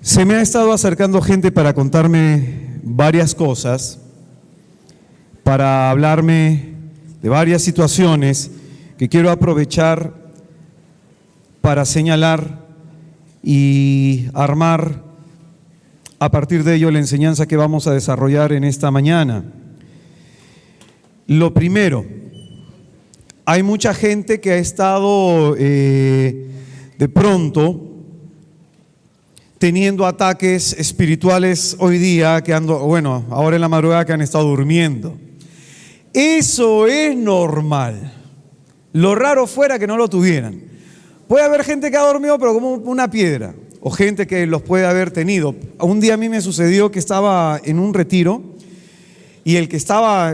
Se me ha estado acercando gente para contarme varias cosas, para hablarme de varias situaciones que quiero aprovechar para señalar y armar a partir de ello la enseñanza que vamos a desarrollar en esta mañana. Lo primero, hay mucha gente que ha estado de pronto teniendo ataques espirituales hoy día, ahora en la madrugada que han estado durmiendo. Eso es normal. Lo raro fuera que no lo tuvieran. Puede haber gente que ha dormido pero como una piedra, o gente que los puede haber tenido. Un día a mí me sucedió que estaba en un retiro y el que estaba,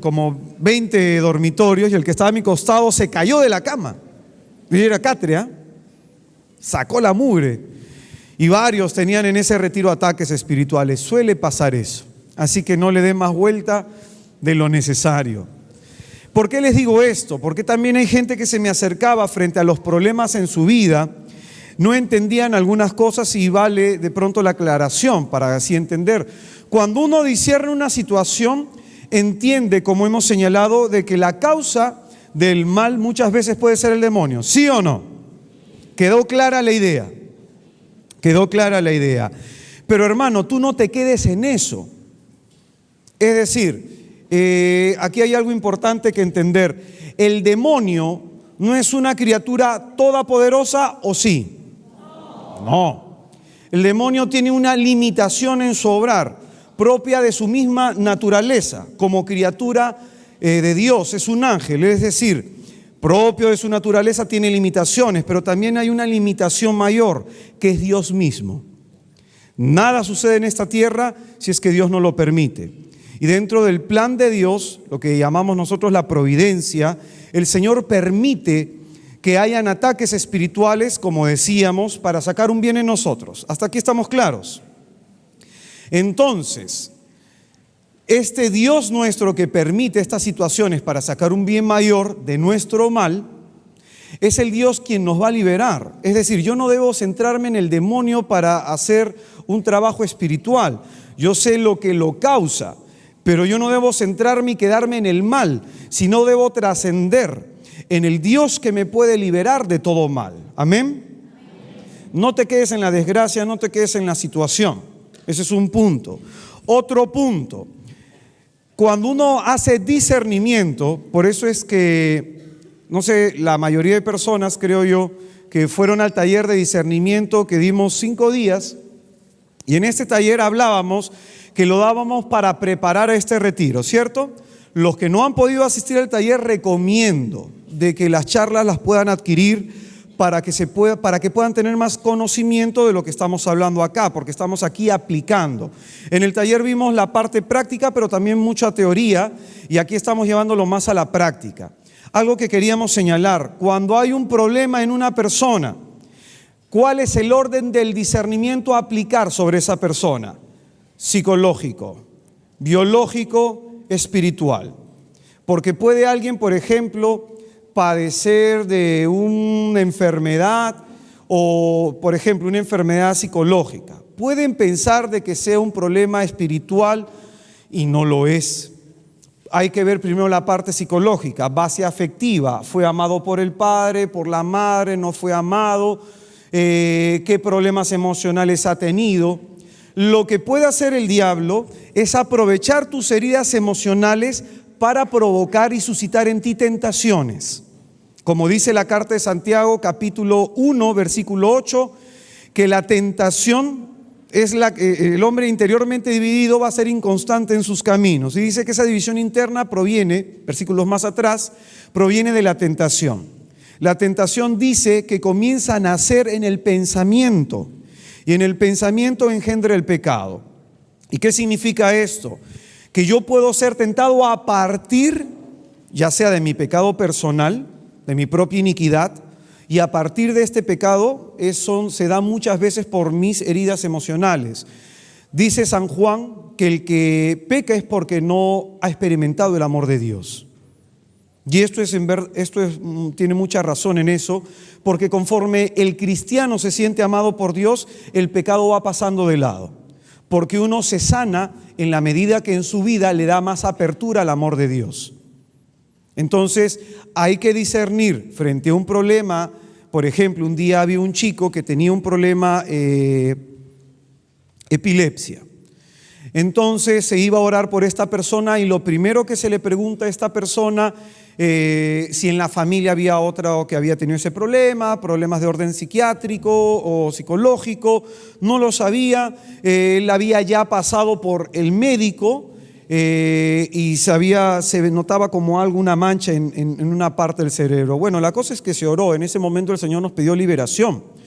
como 20 dormitorios, y el que estaba a mi costado se cayó de la cama. Y era catria, sacó la mugre. Y varios tenían en ese retiro ataques espirituales. Suele pasar eso. Así que no le den más vuelta de lo necesario. ¿Por qué les digo esto? Porque también hay gente que se me acercaba frente a los problemas en su vida, no entendían algunas cosas y vale de pronto la aclaración para así entender. Cuando uno discierne una situación, entiende, como hemos señalado, de que la causa del mal muchas veces puede ser el demonio. ¿Sí o no? ¿Quedó clara la idea? Quedó clara la idea. Pero hermano, tú no te quedes en eso. Es decir, aquí hay algo importante que entender. El demonio no es una criatura todopoderosa, ¿o sí? No. El demonio tiene una limitación en su obrar, propia de su misma naturaleza, como criatura de Dios, es un ángel, es decir, propio de su naturaleza tiene limitaciones, pero también hay una limitación mayor, que es Dios mismo. Nada sucede en esta tierra si es que Dios no lo permite. Y dentro del plan de Dios, lo que llamamos nosotros la providencia, el Señor permite que hayan ataques espirituales, como decíamos, para sacar un bien en nosotros. Hasta aquí estamos claros. Entonces, este Dios nuestro que permite estas situaciones para sacar un bien mayor de nuestro mal, es el Dios quien nos va a liberar. Es decir, yo no debo centrarme en el demonio para hacer un trabajo espiritual. Yo sé lo que lo causa, pero yo no debo centrarme y quedarme en el mal, sino debo trascender en el Dios que me puede liberar de todo mal. ¿Amén? No te quedes en la desgracia, no te quedes en la situación. Ese es un punto. Otro punto. Cuando uno hace discernimiento, por eso es que, no sé, la mayoría de personas, creo yo, que fueron al taller de discernimiento que dimos 5 días, y en este taller hablábamos que lo dábamos para preparar este retiro, ¿cierto? Los que no han podido asistir al taller, recomiendo de que las charlas las puedan adquirir para que puedan tener más conocimiento de lo que estamos hablando acá, porque estamos aquí aplicando. En el taller vimos la parte práctica, pero también mucha teoría, y aquí estamos llevándolo más a la práctica. Algo que queríamos señalar: cuando hay un problema en una persona, ¿cuál es el orden del discernimiento a aplicar sobre esa persona? Psicológico, biológico, espiritual. Porque puede alguien, por ejemplo, padecer de una enfermedad o, por ejemplo, una enfermedad psicológica. Pueden pensar de que sea un problema espiritual y no lo es. Hay que ver primero la parte psicológica, base afectiva. ¿Fue amado por el padre, por la madre? ¿No fue amado? ¿Qué problemas emocionales ha tenido? Lo que puede hacer el diablo es aprovechar tus heridas emocionales para provocar y suscitar en ti tentaciones. Como dice la carta de Santiago, capítulo 1, versículo 8, que la tentación es el hombre interiormente dividido va a ser inconstante en sus caminos. Y dice que esa división interna proviene, versículos más atrás, proviene de la tentación. La tentación dice que comienza a nacer en el pensamiento, y en el pensamiento engendra el pecado. ¿Y qué significa esto? Que yo puedo ser tentado a partir, ya sea de mi pecado personal, de mi propia iniquidad, y a partir de este pecado se da muchas veces por mis heridas emocionales. Dice San Juan que el que peca es porque no ha experimentado el amor de Dios. Y tiene mucha razón en eso, porque conforme el cristiano se siente amado por Dios, el pecado va pasando de lado. Porque uno se sana en la medida que en su vida le da más apertura al amor de Dios. Entonces hay que discernir frente a un problema. Por ejemplo, un día había un chico que tenía un problema epilepsia. Entonces se iba a orar por esta persona y lo primero que se le pregunta a esta persona, si en la familia había otra que había tenido ese problema, problemas de orden psiquiátrico o psicológico, no lo sabía. Él había ya pasado por el médico y se notaba como alguna mancha en una parte del cerebro. Bueno, la cosa es que se oró. En ese momento el Señor nos pidió liberación.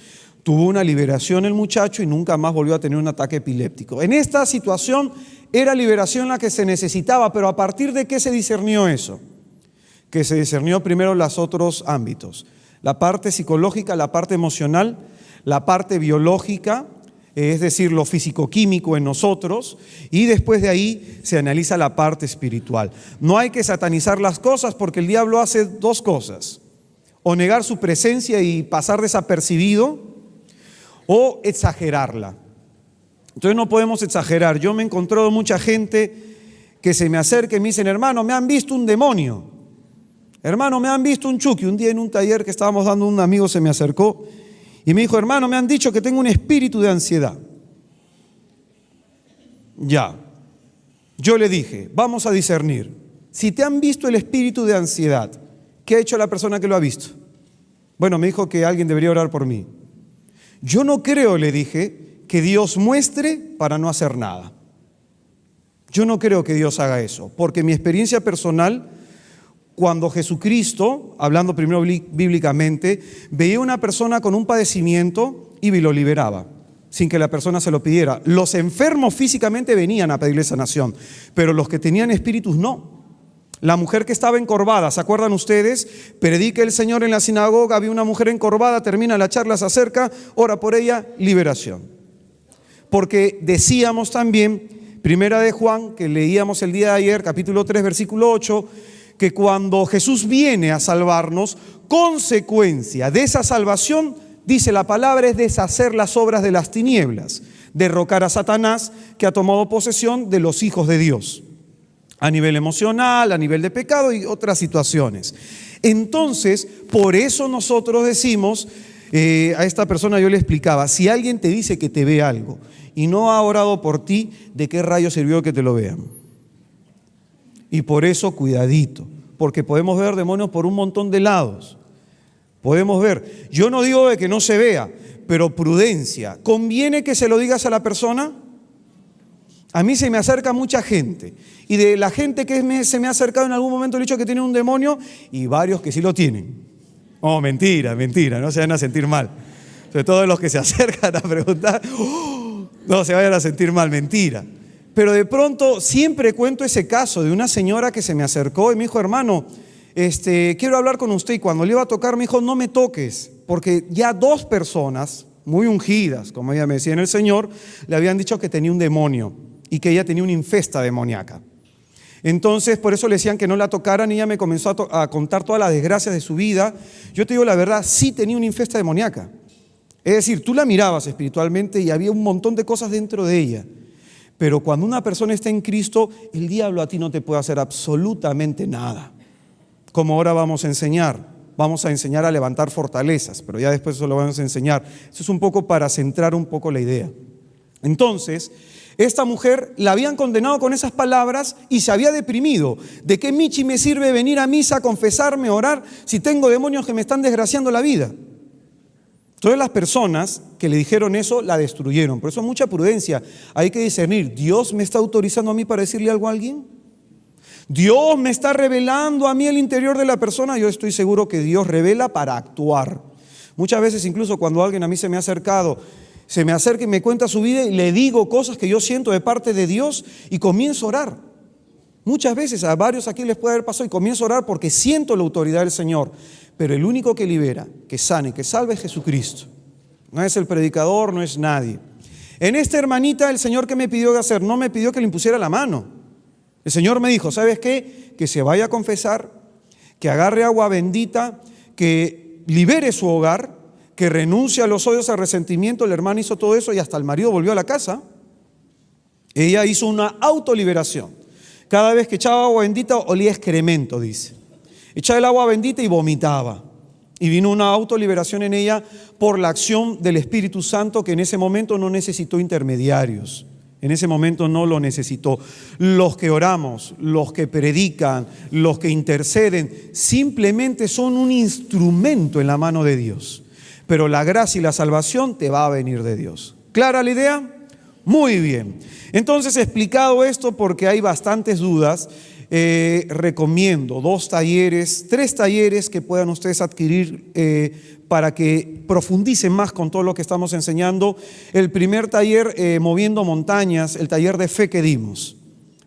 Tuvo una liberación el muchacho y nunca más volvió a tener un ataque epiléptico. En esta situación era liberación la que se necesitaba, pero ¿a partir de qué se discernió eso? Que se discernió primero los otros ámbitos: la parte psicológica, la parte emocional, la parte biológica, es decir, lo físico-químico en nosotros, y después de ahí se analiza la parte espiritual. No hay que satanizar las cosas, porque el diablo hace dos cosas: o negar su presencia y pasar desapercibido, o exagerarla. Entonces no podemos exagerar. Yo me he encontrado mucha gente que se me acerca y me dicen: hermano, me han visto un demonio, hermano, me han visto un chuki. Un día en un taller que estábamos dando, un amigo se me acercó y me dijo: hermano, me han dicho que tengo un espíritu de ansiedad. Ya, yo le dije: vamos a discernir. Si te han visto el espíritu de ansiedad, ¿qué ha hecho la persona que lo ha visto? Bueno, me dijo que alguien debería orar por mí. Yo no creo, le dije, que Dios muestre para no hacer nada. Yo no creo que Dios haga eso, porque mi experiencia personal, cuando Jesucristo, hablando primero bíblicamente, veía a una persona con un padecimiento y lo liberaba, sin que la persona se lo pidiera. Los enfermos físicamente venían a pedirle sanación, pero los que tenían espíritus no. La mujer que estaba encorvada, ¿se acuerdan ustedes? Predica el Señor en la sinagoga, había una mujer encorvada, termina la charla, se acerca, ora por ella, liberación. Porque decíamos también, primera de Juan, que leíamos el día de ayer, capítulo 3, versículo 8, que cuando Jesús viene a salvarnos, consecuencia de esa salvación, dice la palabra, es deshacer las obras de las tinieblas, derrocar a Satanás, que ha tomado posesión de los hijos de Dios, a nivel emocional, a nivel de pecado y otras situaciones. Entonces, por eso nosotros decimos, a esta persona yo le explicaba: si alguien te dice que te ve algo y no ha orado por ti, ¿de qué rayo sirvió que te lo vean? Y por eso cuidadito, porque podemos ver demonios por un montón de lados. Podemos ver. Yo no digo de que no se vea, pero prudencia. ¿Conviene que se lo digas a la persona? A mí se me acerca mucha gente, y de la gente que se me ha acercado en algún momento le he dicho que tiene un demonio, y varios que sí lo tienen. Oh, mentira, no se van a sentir mal. Sobre todo los que se acercan a preguntar, no se vayan a sentir mal, mentira. Pero de pronto siempre cuento ese caso de una señora que se me acercó y me dijo: hermano, quiero hablar con usted. Y cuando le iba a tocar me dijo: no me toques, porque ya dos personas muy ungidas, como ella me decía en el Señor, le habían dicho que tenía un demonio y que ella tenía una infesta demoníaca. Entonces, por eso le decían que no la tocaran, y ella me comenzó a contar todas las desgracias de su vida. Yo te digo la verdad, sí tenía una infesta demoníaca. Es decir, tú la mirabas espiritualmente y había un montón de cosas dentro de ella. Pero cuando una persona está en Cristo, el diablo a ti no te puede hacer absolutamente nada. Como ahora vamos a enseñar a levantar fortalezas, pero ya después eso lo vamos a enseñar. Eso es un poco para centrar un poco la idea. Entonces, esta mujer la habían condenado con esas palabras y se había deprimido. ¿De qué michi me sirve venir a misa, confesarme, orar, si tengo demonios que me están desgraciando la vida? Todas las personas que le dijeron eso la destruyeron. Por eso mucha prudencia. Hay que discernir: ¿Dios me está autorizando a mí para decirle algo a alguien? ¿Dios me está revelando a mí el interior de la persona? Yo estoy seguro que Dios revela para actuar. Muchas veces, incluso cuando alguien a mí se me ha acercado, se me acerca y me cuenta su vida, y le digo cosas que yo siento de parte de Dios y comienzo a orar. Muchas veces a varios aquí les puede haber pasado, y comienzo a orar porque siento la autoridad del Señor. Pero el único que libera, que sane, que salve es Jesucristo. No es el predicador, no es nadie. En esta hermanita, el Señor, ¿qué me pidió hacer? No me pidió que le impusiera la mano. El Señor me dijo: ¿sabes qué? Que se vaya a confesar, que agarre agua bendita, que libere su hogar, que renuncie a los odios, al resentimiento. La hermana hizo todo eso y hasta el marido volvió a la casa. Ella hizo una autoliberación. Cada vez que echaba agua bendita olía excremento, dice. Echaba el agua bendita y vomitaba. Y vino una autoliberación en ella por la acción del Espíritu Santo, que en ese momento no necesitó intermediarios. En ese momento no lo necesitó. Los que oramos, los que predican, los que interceden, simplemente son un instrumento en la mano de Dios. Pero la gracia y la salvación te va a venir de Dios. ¿Clara la idea? Muy bien. Entonces, explicado esto, porque hay bastantes dudas, recomiendo 2 talleres, 3 talleres que puedan ustedes adquirir para que profundicen más con todo lo que estamos enseñando. El primer taller, Moviendo Montañas, el taller de fe que dimos,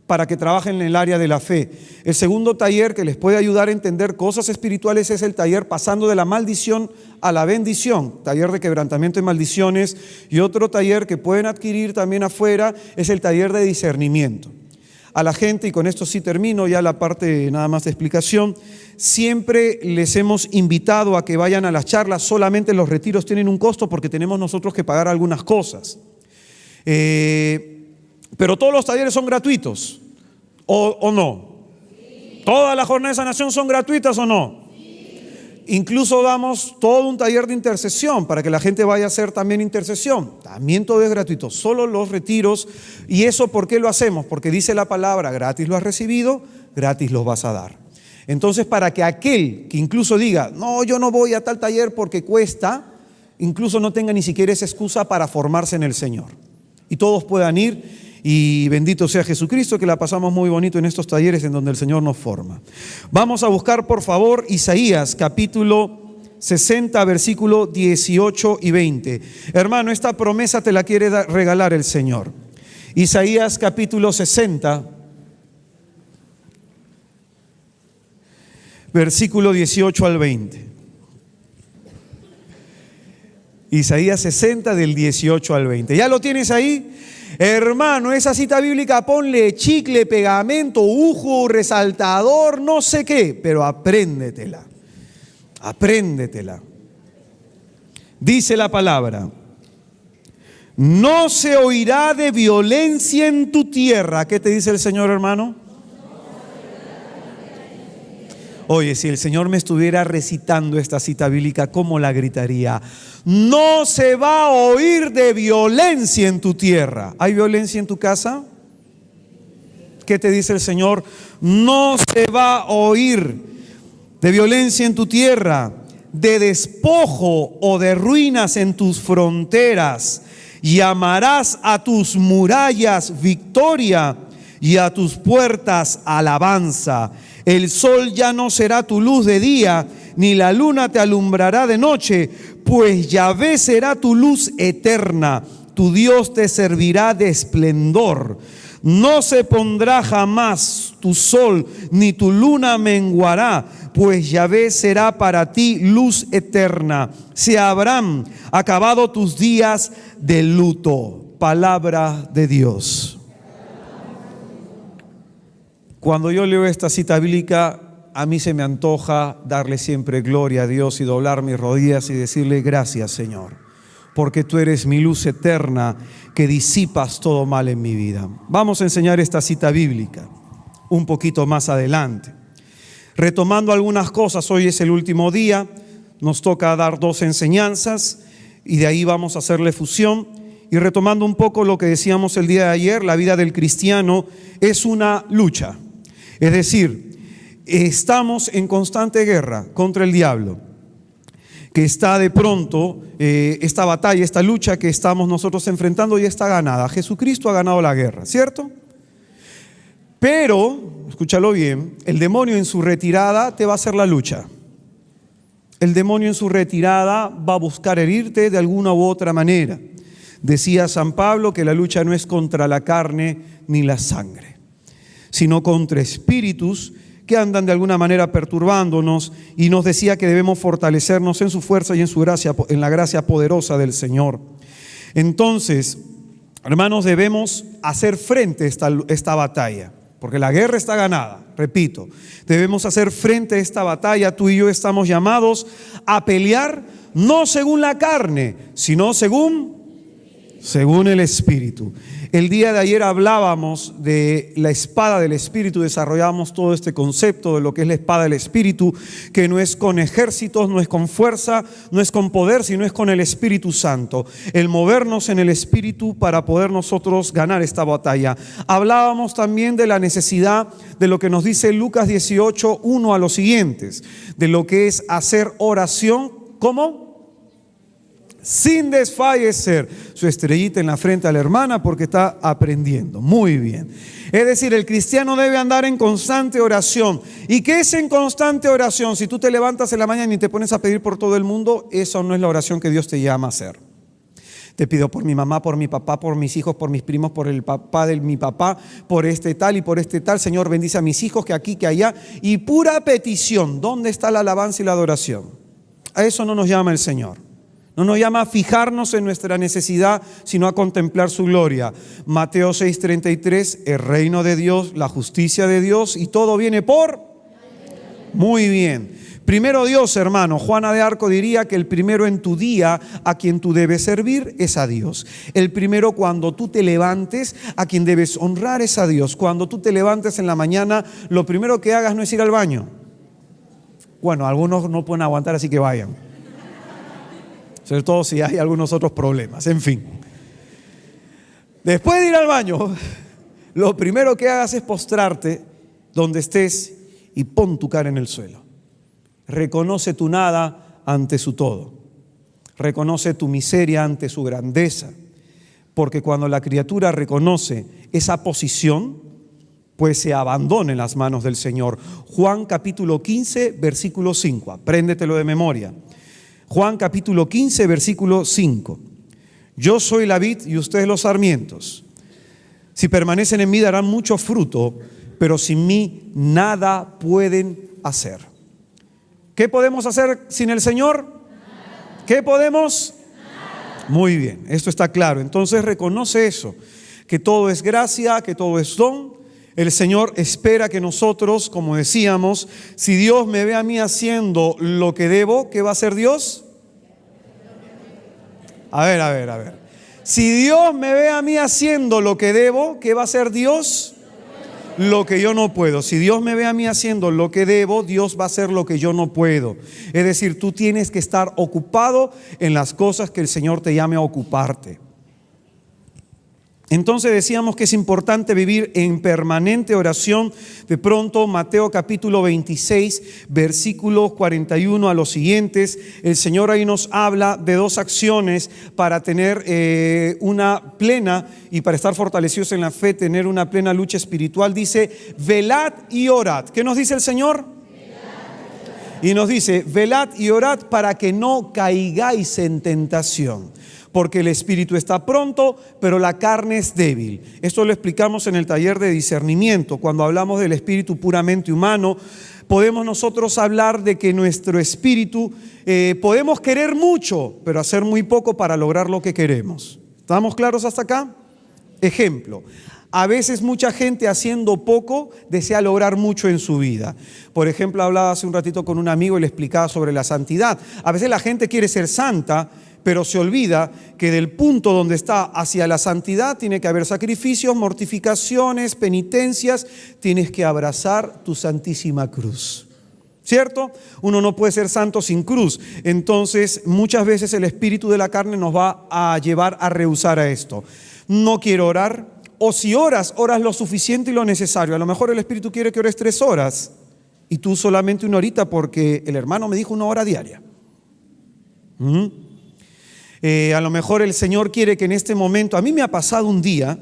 para que trabajen en el área de la fe. El segundo taller que les puede ayudar a entender cosas espirituales es el taller Pasando de la maldición a la bendición, taller de quebrantamiento y maldiciones. Y otro taller que pueden adquirir también afuera es el taller de discernimiento. A la gente, y con esto sí termino ya la parte nada más de explicación, siempre les hemos invitado a que vayan a las charlas. Solamente los retiros tienen un costo porque tenemos nosotros que pagar algunas cosas. Pero todos los talleres son gratuitos, ¿o no? Sí. ¿Todas las jornadas de sanación son gratuitas o no? Sí. Incluso damos todo un taller de intercesión para que la gente vaya a hacer también intercesión. También todo es gratuito, solo los retiros. ¿Y eso por qué lo hacemos? Porque dice la palabra, gratis lo has recibido, gratis los vas a dar. Entonces, para que aquel que incluso diga, no, yo no voy a tal taller porque cuesta, incluso no tenga ni siquiera esa excusa para formarse en el Señor. Y todos puedan ir. Y bendito sea Jesucristo, que la pasamos muy bonito en estos talleres en donde el Señor nos forma. Vamos a buscar, por favor, Isaías capítulo 60, versículo 18 y 20. Hermano, esta promesa te la quiere regalar el Señor. Isaías capítulo 60, versículo 18 al 20. Isaías 60 del 18 al 20. ¿Ya lo tienes ahí? Hermano, esa cita bíblica ponle chicle, pegamento, ujo, resaltador, no sé qué, pero apréndetela. Apréndetela. Dice la palabra: no se oirá de violencia en tu tierra. ¿Qué te dice el Señor, hermano? Oye, si el Señor me estuviera recitando esta cita bíblica, ¿cómo la gritaría? No se va a oír de violencia en tu tierra. ¿Hay violencia en tu casa? ¿Qué te dice el Señor? No se va a oír de violencia en tu tierra, de despojo o de ruinas en tus fronteras. Llamarás a tus murallas victoria y a tus puertas alabanza. El sol ya no será tu luz de día, ni la luna te alumbrará de noche, pues Yahvé será tu luz eterna, tu Dios te servirá de esplendor. No se pondrá jamás tu sol, ni tu luna menguará, pues Yahvé será para ti luz eterna. Se habrán acabado tus días de luto. Palabra de Dios. Cuando yo leo esta cita bíblica, a mí se me antoja darle siempre gloria a Dios y doblar mis rodillas y decirle gracias, Señor, porque tú eres mi luz eterna que disipas todo mal en mi vida. Vamos a enseñar esta cita bíblica un poquito más adelante. Retomando algunas cosas, hoy es el último día, nos toca dar 2 enseñanzas y de ahí vamos a hacerle fusión. Y retomando un poco lo que decíamos el día de ayer, la vida del cristiano es una lucha. Es decir, estamos en constante guerra contra el diablo, que está de pronto, esta batalla, esta lucha que estamos nosotros enfrentando ya está ganada. Jesucristo ha ganado la guerra, ¿cierto? Pero, escúchalo bien, el demonio en su retirada te va a hacer la lucha. El demonio en su retirada va a buscar herirte de alguna u otra manera. Decía San Pablo que la lucha no es contra la carne ni la sangre, sino contra espíritus que andan de alguna manera perturbándonos, y nos decía que debemos fortalecernos en su fuerza y en su gracia, en la gracia poderosa del Señor. Entonces, hermanos, debemos hacer frente a esta batalla. porque la guerra está ganada. Repito, debemos hacer frente a esta batalla. Tú y yo estamos llamados a pelear no según la carne, sino según el Espíritu. El día de ayer hablábamos de la espada del Espíritu, desarrollamos todo este concepto de lo que es la espada del Espíritu, que no es con ejércitos, no es con fuerza, no es con poder, sino es con el Espíritu Santo. El movernos en el Espíritu para poder nosotros ganar esta batalla. Hablábamos también de la necesidad de lo que nos dice Lucas 18, 1 a los siguientes, de lo que es hacer oración, ¿cómo? Sin desfallecer. Su estrellita en la frente a la hermana porque está aprendiendo. Muy bien. Es decir, el cristiano debe andar en constante oración. ¿Y qué es en constante oración? Si tú te levantas en la mañana y te pones a pedir por todo el mundo, eso no es la oración que Dios te llama a hacer. Te pido por mi mamá, por mi papá, por mis hijos, por mis primos, por el papá de mi papá, por este tal y por este tal. Señor, bendice a mis hijos, que aquí, que allá. Y pura petición. ¿Dónde está la alabanza y la adoración? A eso no nos llama el Señor. No nos llama a fijarnos en nuestra necesidad, sino a contemplar su gloria. Mateo 6:33, el reino de Dios, la justicia de Dios, y todo viene por... Muy bien. Primero Dios, hermano. Juana de Arco diría que el primero en tu día a quien tú debes servir es a Dios. El primero cuando tú te levantes, a quien debes honrar es a Dios. Cuando tú te levantes en la mañana, lo primero que hagas no es ir al baño. Bueno, algunos no pueden aguantar, así que vayan. Sobre todo si hay algunos otros problemas. En fin. Después de ir al baño, lo primero que hagas es postrarte donde estés y pon tu cara en el suelo. Reconoce tu nada ante su todo. Reconoce tu miseria ante su grandeza. Porque cuando la criatura reconoce esa posición, pues se abandona en las manos del Señor. Juan capítulo 15, versículo 5. Apréndetelo de memoria. Juan capítulo 15, versículo 5. Yo soy la vid y ustedes los sarmientos. Si permanecen en mí darán mucho fruto, pero sin mí nada pueden hacer. ¿Qué podemos hacer sin el Señor? Nada. ¿Qué podemos? Nada. Muy bien, esto está claro. Entonces reconoce eso, que todo es gracia, que todo es don. El Señor espera que nosotros, como decíamos, si Dios me ve a mí haciendo lo que debo, ¿qué va a hacer Dios? A ver. Si Dios me ve a mí haciendo lo que debo, ¿qué va a hacer Dios? Lo que yo no puedo. Si Dios me ve a mí haciendo lo que debo, Dios va a hacer lo que yo no puedo. Es decir, tú tienes que estar ocupado en las cosas que el Señor te llame a ocuparte. Entonces decíamos que es importante vivir en permanente oración. De pronto, Mateo capítulo 26, versículos 41 a los siguientes, el Señor ahí nos habla de dos acciones para tener una plena y para estar fortalecidos en la fe, tener una plena lucha espiritual. Dice, velad y orad. ¿Qué nos dice el Señor? Y nos dice, velad y orad para que no caigáis en tentación. Porque el espíritu está pronto, pero la carne es débil. Esto lo explicamos en el taller de discernimiento. Cuando hablamos del espíritu puramente humano, podemos nosotros hablar de que nuestro espíritu podemos querer mucho, pero hacer muy poco para lograr lo que queremos. ¿Estamos claros hasta acá? Ejemplo. A veces mucha gente haciendo poco desea lograr mucho en su vida. Por ejemplo, hablaba hace un ratito con un amigo y le explicaba sobre la santidad. A veces la gente quiere ser santa, pero se olvida que del punto donde está hacia la santidad tiene que haber sacrificios, mortificaciones, penitencias. Tienes que abrazar tu santísima cruz. ¿Cierto? Uno no puede ser santo sin cruz. Entonces, muchas veces el espíritu de la carne nos va a llevar a rehusar a esto. No quiero orar. O si oras lo suficiente y lo necesario. A lo mejor el espíritu quiere que ores 3 horas y tú solamente 1 horita porque el hermano me dijo 1 hora diaria. A lo mejor el Señor quiere que en este momento, a mí me ha pasado un día,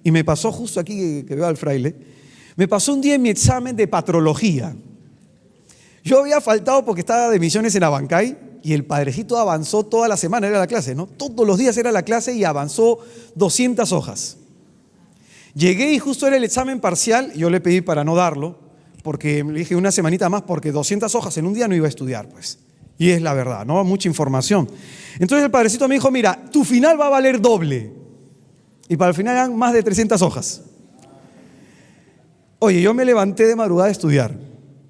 y me pasó justo aquí que veo al fraile, me pasó un día en mi examen de patrología. Yo había faltado porque estaba de misiones en Abancay y el padrecito avanzó toda la semana, era la clase, ¿no? Todos los días era la clase y avanzó 200 hojas. Llegué y justo era el examen parcial, yo le pedí para no darlo, porque le dije 1 semanita más, porque 200 hojas en un día no iba a estudiar, pues. Y es la verdad, ¿no? Mucha información. Entonces el padrecito me dijo, mira, tu final va a valer doble. Y para el final eran más de 300 hojas. Oye, yo me levanté de madrugada a estudiar.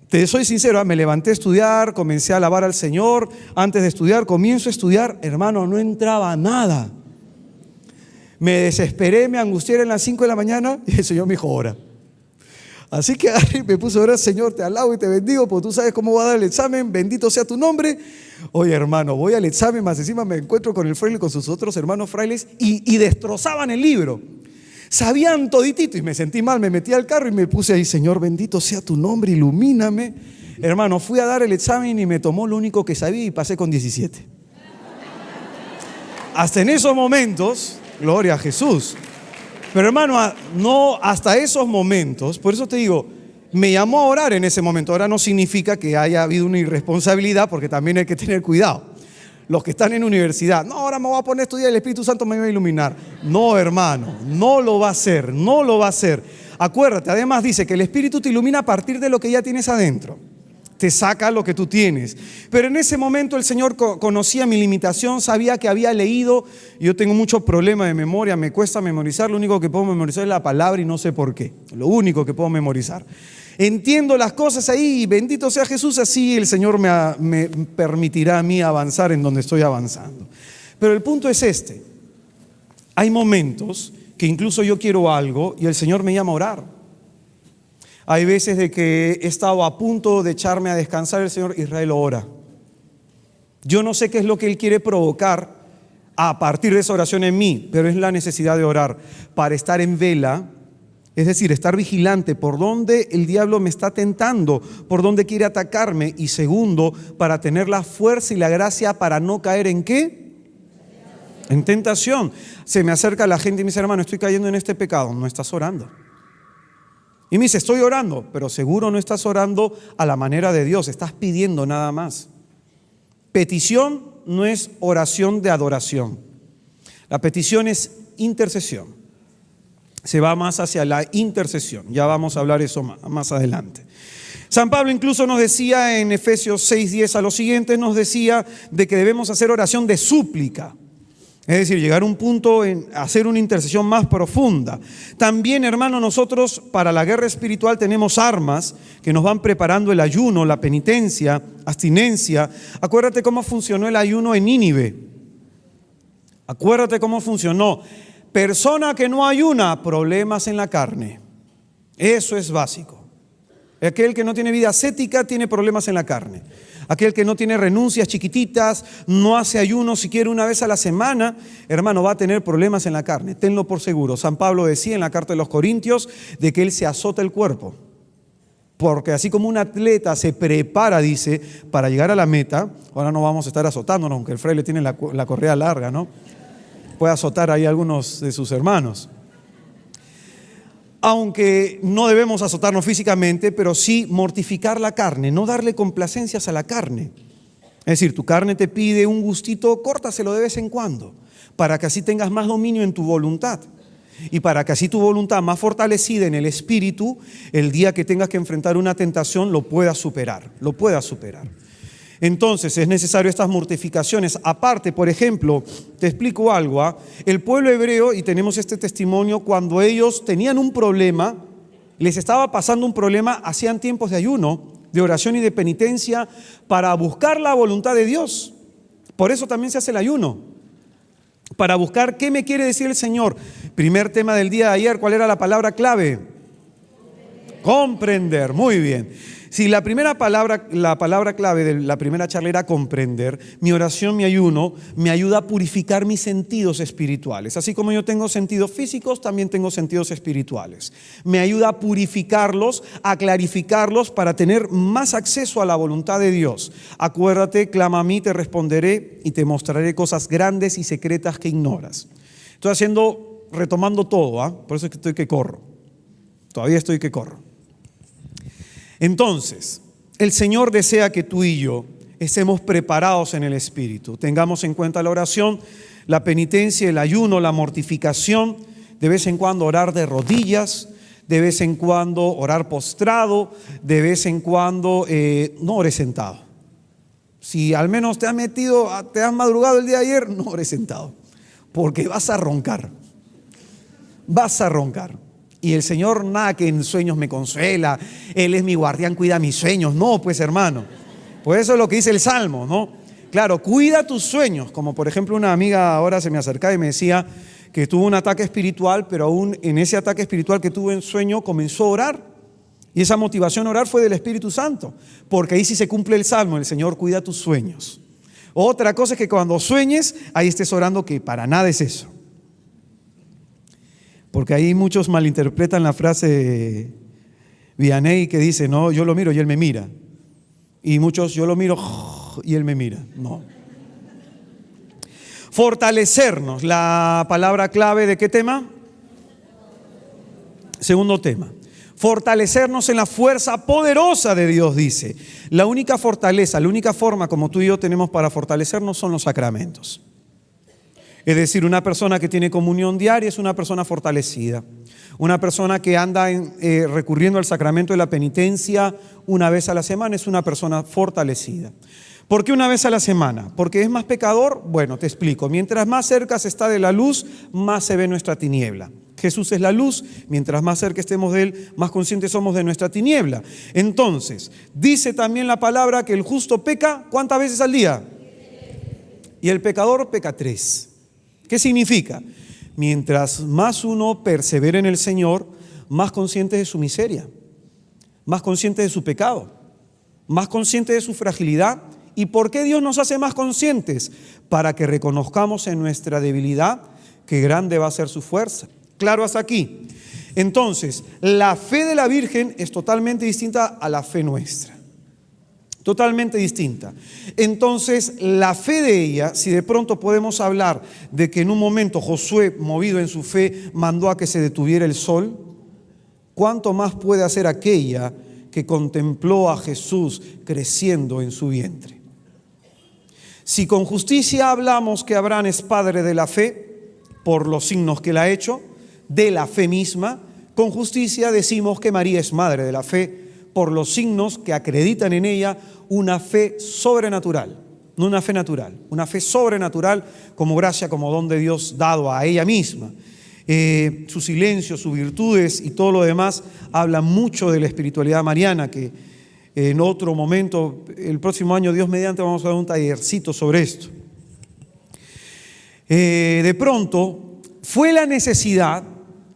Te soy sincero, me levanté a estudiar, comencé a alabar al Señor. Antes de estudiar, comienzo a estudiar. Hermano, no entraba nada. Me desesperé, me angustié en las 5 de la mañana y el Señor me dijo, ora. Así que me puse a orar, Señor, te alabo y te bendigo, porque tú sabes cómo va a dar el examen, bendito sea tu nombre. Oye, hermano, voy al examen, más encima me encuentro con el fraile, con sus otros hermanos frailes, y destrozaban el libro. Sabían toditito, y me sentí mal, me metí al carro y me puse ahí, Señor, bendito sea tu nombre, ilumíname. Hermano, fui a dar el examen y me tomó lo único que sabía y pasé con 17. Hasta en esos momentos, gloria a Jesús. Pero hermano, no hasta esos momentos, por eso te digo, me llamó a orar en ese momento. Ahora no significa que haya habido una irresponsabilidad, porque también hay que tener cuidado. Los que están en universidad, no, ahora me voy a poner a estudiar, el Espíritu Santo me va a iluminar. No, hermano, no lo va a hacer, no lo va a hacer. Acuérdate, además dice que el Espíritu te ilumina a partir de lo que ya tienes adentro. Te saca lo que tú tienes. Pero en ese momento el Señor conocía mi limitación, sabía que había leído. Yo tengo mucho problema de memoria, me cuesta memorizar. Lo único que puedo memorizar es la palabra y no sé por qué. Lo único que puedo memorizar. Entiendo las cosas ahí y bendito sea Jesús, así el Señor me permitirá a mí avanzar en donde estoy avanzando. Pero el punto es este. Hay momentos que incluso yo quiero algo y el Señor me llama a orar. Hay veces de que he estado a punto de echarme a descansar, el Señor, Israel, ora. Yo no sé qué es lo que Él quiere provocar a partir de esa oración en mí, pero es la necesidad de orar para estar en vela, es decir, estar vigilante por dónde el diablo me está tentando, por dónde quiere atacarme, y segundo, para tener la fuerza y la gracia para no caer ¿en qué? En tentación. Se me acerca la gente y me dice, hermano, estoy cayendo en este pecado. No estás orando. Y me dice, estoy orando, pero seguro no estás orando a la manera de Dios, estás pidiendo nada más. Petición no es oración de adoración. La petición es intercesión. Se va más hacia la intercesión. Ya vamos a hablar eso más adelante. San Pablo incluso nos decía en Efesios 6:10 a los siguientes, nos decía de que debemos hacer oración de súplica. Es decir, llegar a un punto en hacer una intercesión más profunda. También, hermano, nosotros para la guerra espiritual tenemos armas que nos van preparando el ayuno, la penitencia, abstinencia. Acuérdate cómo funcionó el ayuno en Nínive. Acuérdate cómo funcionó. Persona que no ayuna, problemas en la carne. Eso es básico. Aquel que no tiene vida ascética tiene problemas en la carne. Aquel que no tiene renuncias chiquititas, no hace ayuno siquiera una vez a la semana, hermano, va a tener problemas en la carne. Tenlo por seguro. San Pablo decía en la carta de los Corintios de que él se azota el cuerpo. Porque así como un atleta se prepara, dice, para llegar a la meta, ahora no vamos a estar azotándonos, aunque el fraile tiene la correa larga, ¿no? Puede azotar ahí a algunos de sus hermanos. Aunque no debemos azotarnos físicamente, pero sí mortificar la carne, no darle complacencias a la carne. Es decir, tu carne te pide un gustito, córtaselo de vez en cuando, para que así tengas más dominio en tu voluntad. Y para que así tu voluntad más fortalecida en el espíritu, el día que tengas que enfrentar una tentación, lo puedas superar, lo puedas superar. Entonces es necesario estas mortificaciones. Aparte, por ejemplo, te explico algo. El pueblo hebreo, y tenemos este testimonio, cuando ellos tenían un problema, les estaba pasando un problema, hacían tiempos de ayuno, de oración y de penitencia para buscar la voluntad de Dios. Por eso también se hace el ayuno. Para buscar qué me quiere decir el Señor. Primer tema del día de ayer, ¿cuál era la palabra clave? Comprender, muy bien. Si la palabra clave de la primera charla era comprender, mi oración, mi ayuno, me ayuda a purificar mis sentidos espirituales. Así como yo tengo sentidos físicos, también tengo sentidos espirituales. Me ayuda a purificarlos, a clarificarlos para tener más acceso a la voluntad de Dios. Acuérdate, clama a mí, te responderé y te mostraré cosas grandes y secretas que ignoras. Estoy retomando todo, por eso es que estoy que corro. Todavía estoy que corro. Entonces, el Señor desea que tú y yo estemos preparados en el Espíritu. Tengamos en cuenta la oración, la penitencia, el ayuno, la mortificación. De vez en cuando orar de rodillas, de vez en cuando orar postrado, de vez en cuando no ores sentado. Si al menos te has madrugado el día de ayer, no ores sentado, porque vas a roncar. Vas a roncar. Y el Señor nada que en sueños me consuela, Él es mi guardián, cuida mis sueños. No, pues hermano, pues eso es lo que dice el Salmo, ¿no? Claro, cuida tus sueños, como por ejemplo una amiga ahora se me acercaba y me decía que tuvo un ataque espiritual, pero aún en ese ataque espiritual que tuvo en sueño comenzó a orar. Y esa motivación a orar fue del Espíritu Santo, porque ahí sí se cumple el Salmo, el Señor cuida tus sueños. Otra cosa es que cuando sueñes, ahí estés orando, que para nada es eso. Porque ahí muchos malinterpretan la frase de Vianney que dice, no, yo lo miro y él me mira. Y muchos, yo lo miro y él me mira. No. Fortalecernos, la palabra clave de ¿qué tema? Segundo tema. Fortalecernos en la fuerza poderosa de Dios, dice. La única fortaleza, la única forma como tú y yo tenemos para fortalecernos son los sacramentos. Es decir, una persona que tiene comunión diaria es una persona fortalecida. Una persona que anda recurriendo al sacramento de la penitencia una vez a la semana es una persona fortalecida. ¿Por qué una vez a la semana? ¿Porque es más pecador? Bueno, te explico. Mientras más cerca se está de la luz, más se ve nuestra tiniebla. Jesús es la luz, mientras más cerca estemos de Él, más conscientes somos de nuestra tiniebla. Entonces, dice también la palabra que el justo peca, ¿cuántas veces al día? Y el pecador peca 3. ¿Qué significa? Mientras más uno persevera en el Señor, más consciente de su miseria, más consciente de su pecado, más consciente de su fragilidad. ¿Y por qué Dios nos hace más conscientes? Para que reconozcamos en nuestra debilidad que grande va a ser su fuerza. Claro hasta aquí. Entonces, la fe de la Virgen es totalmente distinta a la fe nuestra. Totalmente distinta. Entonces, la fe de ella, si de pronto podemos hablar de que en un momento Josué, movido en su fe, mandó a que se detuviera el sol, ¿cuánto más puede hacer aquella que contempló a Jesús creciendo en su vientre? Si con justicia hablamos que Abraham es padre de la fe, por los signos que él ha hecho, de la fe misma, con justicia decimos que María es madre de la fe, por los signos que acreditan en ella una fe sobrenatural, no una fe natural, una fe sobrenatural como gracia, como don de Dios dado a ella misma. Su silencio, sus virtudes y todo lo demás habla mucho de la espiritualidad mariana, que en otro momento, el próximo año, Dios mediante, vamos a dar un tallercito sobre esto. De pronto, fue la necesidad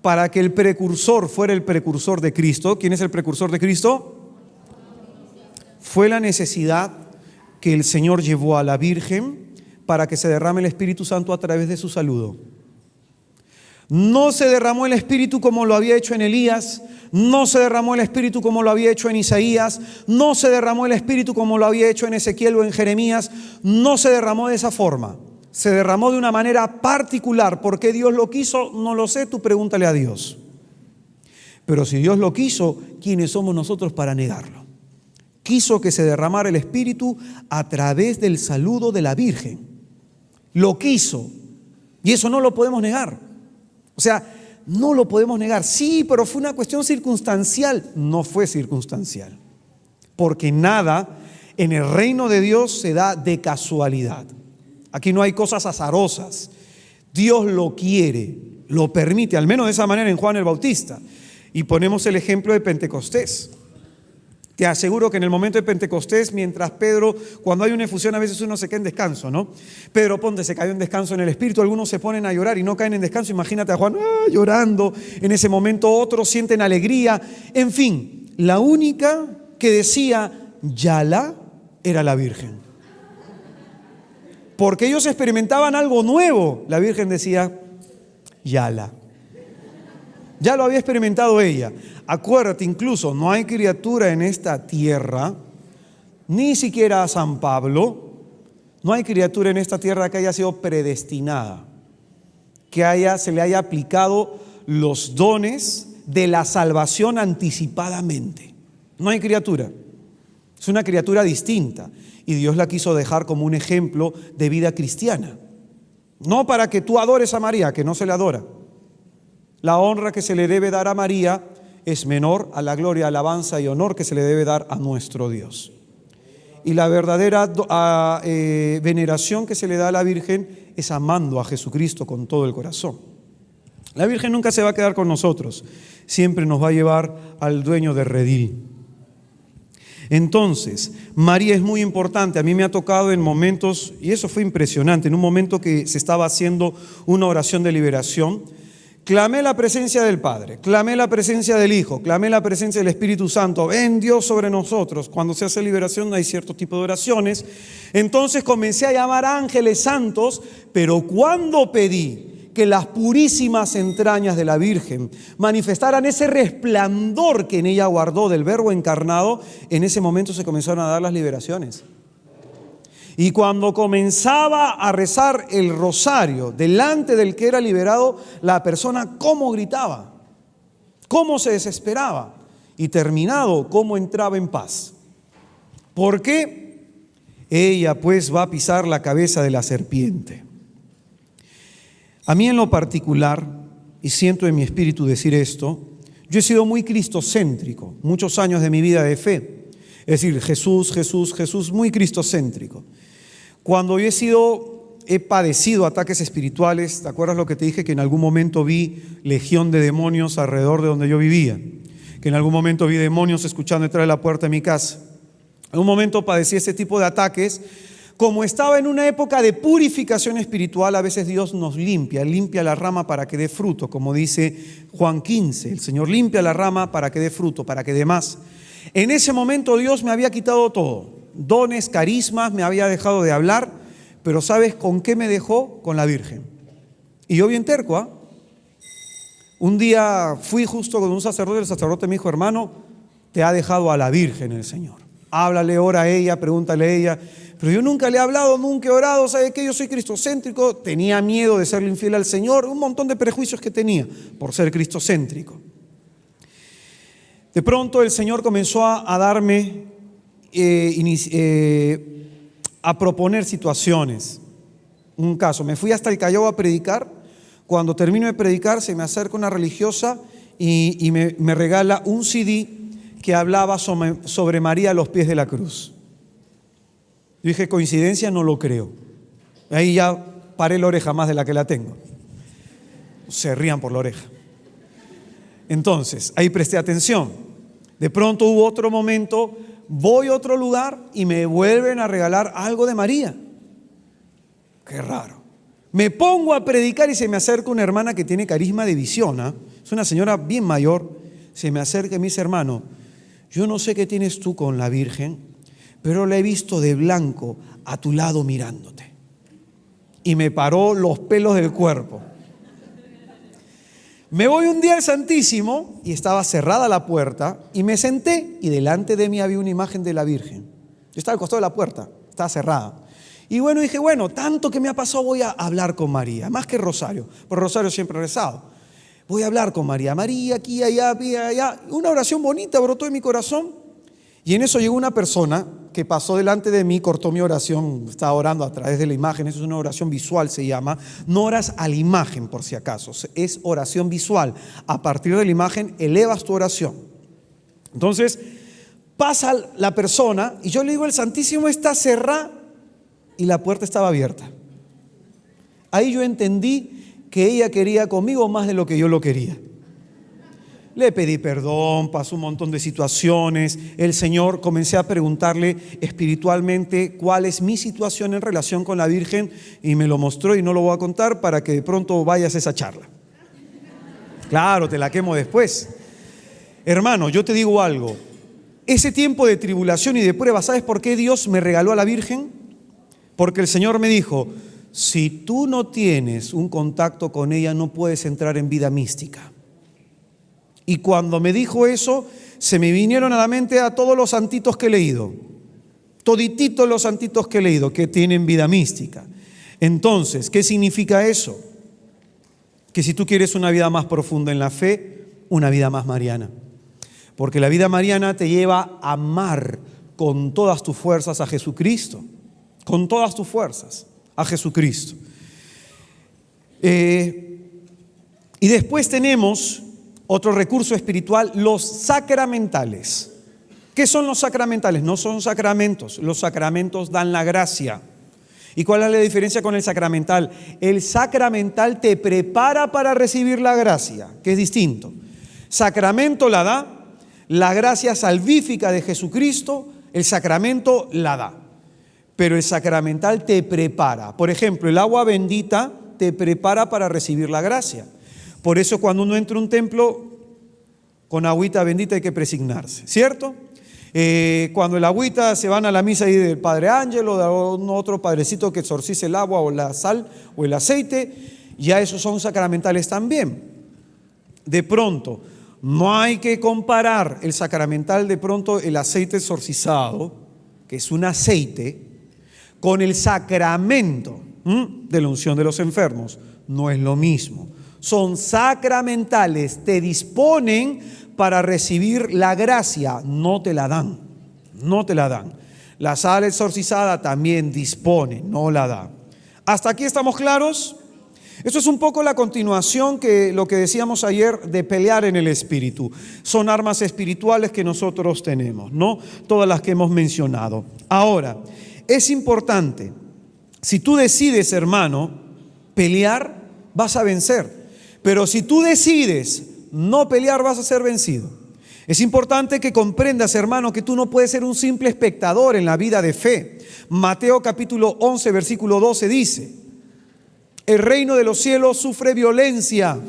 para que el precursor fuera el precursor de Cristo. ¿Quién es el precursor de Cristo? Fue la necesidad que el Señor llevó a la Virgen para que se derrame el Espíritu Santo a través de su saludo. No se derramó el Espíritu como lo había hecho en Elías, no se derramó el Espíritu como lo había hecho en Isaías, no se derramó el Espíritu como lo había hecho en Ezequiel o en Jeremías, no se derramó de esa forma. Se derramó de una manera particular. ¿Por qué Dios lo quiso? No lo sé, tú pregúntale a Dios. Pero si Dios lo quiso, ¿quiénes somos nosotros para negarlo? Quiso que se derramara el Espíritu a través del saludo de la Virgen. Lo quiso. Y eso no lo podemos negar. O sea, no lo podemos negar. Sí, pero fue una cuestión circunstancial. No fue circunstancial. Porque nada en el reino de Dios se da de casualidad. Aquí no hay cosas azarosas. Dios lo quiere, lo permite, al menos de esa manera en Juan el Bautista. Y ponemos el ejemplo de Pentecostés. Te aseguro que en el momento de Pentecostés, mientras Pedro, cuando hay una efusión, a veces uno se queda en descanso, ¿no? Pedro, se cayó en descanso en el Espíritu, algunos se ponen a llorar y no caen en descanso. Imagínate a Juan llorando, en ese momento otros sienten alegría. En fin, la única que decía Yala era la Virgen. Porque ellos experimentaban algo nuevo. La Virgen decía, Yala. Ya lo había experimentado ella. Acuérdate, incluso no hay criatura en esta tierra, ni siquiera a San Pablo, no hay criatura en esta tierra que haya sido predestinada, que se le haya aplicado los dones de la salvación anticipadamente. No hay criatura. Es una criatura distinta. Y Dios la quiso dejar como un ejemplo de vida cristiana. No para que tú adores a María, que no se le adora. La honra que se le debe dar a María es menor a la gloria, alabanza y honor que se le debe dar a nuestro Dios. Y la verdadera veneración que se le da a la Virgen es amando a Jesucristo con todo el corazón. La Virgen nunca se va a quedar con nosotros, siempre nos va a llevar al dueño de redil. Entonces, María es muy importante. A mí me ha tocado en momentos, y eso fue impresionante, en un momento que se estaba haciendo una oración de liberación, clamé la presencia del Padre, clamé la presencia del Hijo, clamé la presencia del Espíritu Santo. Ven Dios sobre nosotros. Cuando se hace liberación hay cierto tipo de oraciones. Entonces comencé a llamar ángeles santos, pero cuando pedí que las purísimas entrañas de la Virgen manifestaran ese resplandor que en ella guardó del Verbo encarnado, en ese momento se comenzaron a dar las liberaciones. Y cuando comenzaba a rezar el rosario delante del que era liberado, la persona cómo gritaba, cómo se desesperaba, y terminado, cómo entraba en paz. ¿Por qué? Ella pues va a pisar la cabeza de la serpiente. A mí en lo particular, y siento en mi espíritu decir esto, yo he sido muy cristocéntrico, muchos años de mi vida de fe. Es decir, Jesús, Jesús, Jesús, muy cristocéntrico. Cuando yo he padecido ataques espirituales, ¿te acuerdas lo que te dije? Que en algún momento vi legión de demonios alrededor de donde yo vivía. Que en algún momento vi demonios escuchando detrás de la puerta de mi casa. En un momento padecí este tipo de ataques. Como estaba en una época de purificación espiritual, a veces Dios nos limpia la rama para que dé fruto, como dice Juan 15, el Señor limpia la rama para que dé fruto, para que dé más. En ese momento Dios me había quitado todo, dones, carismas, me había dejado de hablar, pero ¿sabes con qué me dejó? Con la Virgen. Y yo bien terco, ¿ah? Un día fui justo con un sacerdote, el sacerdote me dijo: hermano, te ha dejado a la Virgen el Señor. Háblale, ora a ella, pregúntale a ella. Pero yo nunca le he hablado, nunca he orado. ¿Sabe qué? Yo soy cristocéntrico, tenía miedo de serle infiel al Señor, un montón de prejuicios que tenía por ser cristocéntrico. De pronto el Señor comenzó a darme, a proponer situaciones. Un caso, me fui hasta el Callao a predicar. Cuando termino de predicar se me acerca una religiosa y me regala un CD que hablaba sobre María a los pies de la cruz. Yo dije, coincidencia, no lo creo. Ahí ya paré la oreja más de la que la tengo. Se rían por la oreja. Entonces, ahí presté atención. De pronto hubo otro momento, voy a otro lugar y me vuelven a regalar algo de María. Qué raro. Me pongo a predicar y se me acerca una hermana que tiene carisma de visión, ¿eh? Es una señora bien mayor. Se me acerca y me dice: hermano, yo no sé qué tienes tú con la Virgen, pero la he visto de blanco a tu lado mirándote. Y me paró los pelos del cuerpo. Me voy un día al Santísimo y estaba cerrada la puerta y me senté y delante de mí había una imagen de la Virgen. Yo estaba al costado de la puerta, estaba cerrada. Y bueno, dije, bueno, tanto que me ha pasado, voy a hablar con María, más que Rosario, por Rosario siempre he rezado. Voy a hablar con María, María aquí, allá, allá. Una oración bonita brotó en mi corazón. Y en eso llegó una persona que pasó delante de mí, cortó mi oración, estaba orando a través de la imagen. Eso es una oración visual, se llama. No oras a la imagen, por si acaso, es oración visual. A partir de la imagen elevas tu oración. Entonces pasa la persona y yo le digo: el Santísimo está cerrado, y la puerta estaba abierta. Ahí yo entendí que ella quería conmigo más de lo que yo lo quería. Le pedí perdón, pasó un montón de situaciones. El Señor, comencé a preguntarle espiritualmente cuál es mi situación en relación con la Virgen, y me lo mostró, y no lo voy a contar para que de pronto vayas a esa charla. Claro, te la quemo después. Hermano, yo te digo algo. Ese tiempo de tribulación y de prueba, ¿sabes por qué Dios me regaló a la Virgen? Porque el Señor me dijo: si tú no tienes un contacto con ella, no puedes entrar en vida mística. Y cuando me dijo eso, se me vinieron a la mente a todos los santitos que he leído. Todititos los santitos que he leído que tienen vida mística. Entonces, ¿qué significa eso? Que si tú quieres una vida más profunda en la fe, una vida más mariana. Porque la vida mariana te lleva a amar con todas tus fuerzas a Jesucristo. Con todas tus fuerzas a Jesucristo. Y después tenemos otro recurso espiritual, los sacramentales. ¿Qué son los sacramentales? No son sacramentos. Los sacramentos dan la gracia. ¿Y cuál es la diferencia con el sacramental? El sacramental te prepara para recibir la gracia, que es distinto. Sacramento la da, la gracia salvífica de Jesucristo, el sacramento la da. Pero el sacramental te prepara. Por ejemplo, el agua bendita te prepara para recibir la gracia. Por eso cuando uno entra a un templo, con agüita bendita hay que presignarse, ¿cierto? Cuando el agüita se van a la misa ahí del Padre Ángel o de otro padrecito que exorcice el agua o la sal o el aceite, ya esos son sacramentales también. De pronto, no hay que comparar el sacramental, de pronto el aceite exorcizado, que es un aceite, con el sacramento de la unción de los enfermos. No es lo mismo. Son sacramentales, te disponen para recibir la gracia, no te la dan, no te la dan. La sal exorcizada también dispone, no la da. ¿Hasta aquí estamos claros? Esto es un poco la continuación que lo que decíamos ayer de pelear en el espíritu. Son armas espirituales que nosotros tenemos, ¿no? Todas las que hemos mencionado. Ahora, es importante, si tú decides, hermano, pelear, vas a vencer. Pero si tú decides no pelear, vas a ser vencido. Es importante que comprendas, hermano, que tú no puedes ser un simple espectador en la vida de fe. Mateo capítulo 11, versículo 12 dice: el reino de los cielos sufre violencia,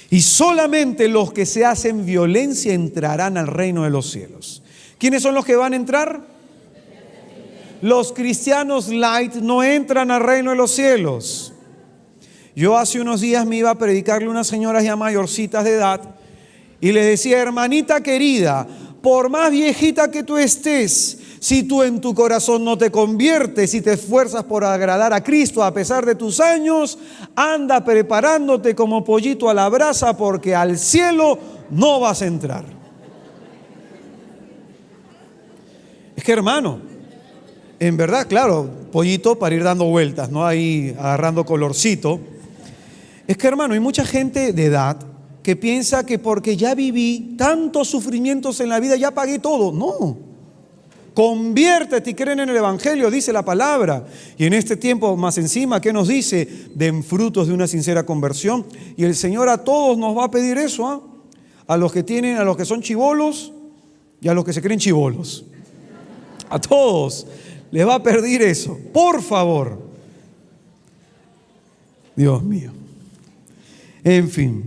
y solamente los que se hacen violencia entrarán al reino de los cielos. ¿Quiénes son los que van a entrar? Los cristianos light no entran al reino de los cielos. Yo hace unos días me iba a predicarle a unas señoras ya mayorcitas de edad y les decía: hermanita querida, por más viejita que tú estés, si tú en tu corazón no te conviertes y te esfuerzas por agradar a Cristo a pesar de tus años, anda preparándote como pollito a la brasa, porque al cielo no vas a entrar. Es que, hermano, en verdad, claro, pollito para ir dando vueltas, ¿no? Ahí agarrando colorcito. Es que, hermano, hay mucha gente de edad que piensa que porque ya viví tantos sufrimientos en la vida, ya pagué todo. No. Conviértete y creen en el Evangelio, dice la palabra. Y en este tiempo más encima, ¿qué nos dice? Den frutos de una sincera conversión. Y el Señor a todos nos va a pedir eso, ¿eh? A los que son chibolos y a los que se creen chibolos. A todos les va a pedir eso. Por favor. Dios mío. En fin,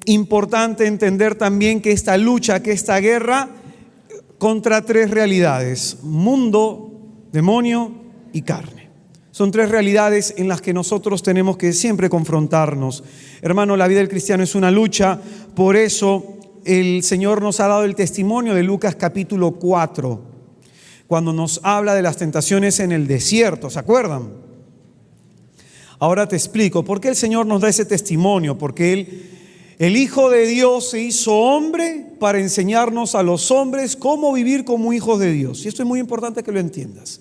importante entender también que esta lucha, que esta guerra contra tres realidades: mundo, demonio y carne. Son tres realidades en las que nosotros tenemos que siempre confrontarnos. Hermano, la vida del cristiano es una lucha. Por eso el Señor nos ha dado el testimonio de Lucas capítulo 4, cuando nos habla de las tentaciones en el desierto. ¿Se acuerdan? Ahora te explico por qué el Señor nos da ese testimonio. Porque el Hijo de Dios se hizo hombre para enseñarnos a los hombres cómo vivir como hijos de Dios. Y esto es muy importante que lo entiendas.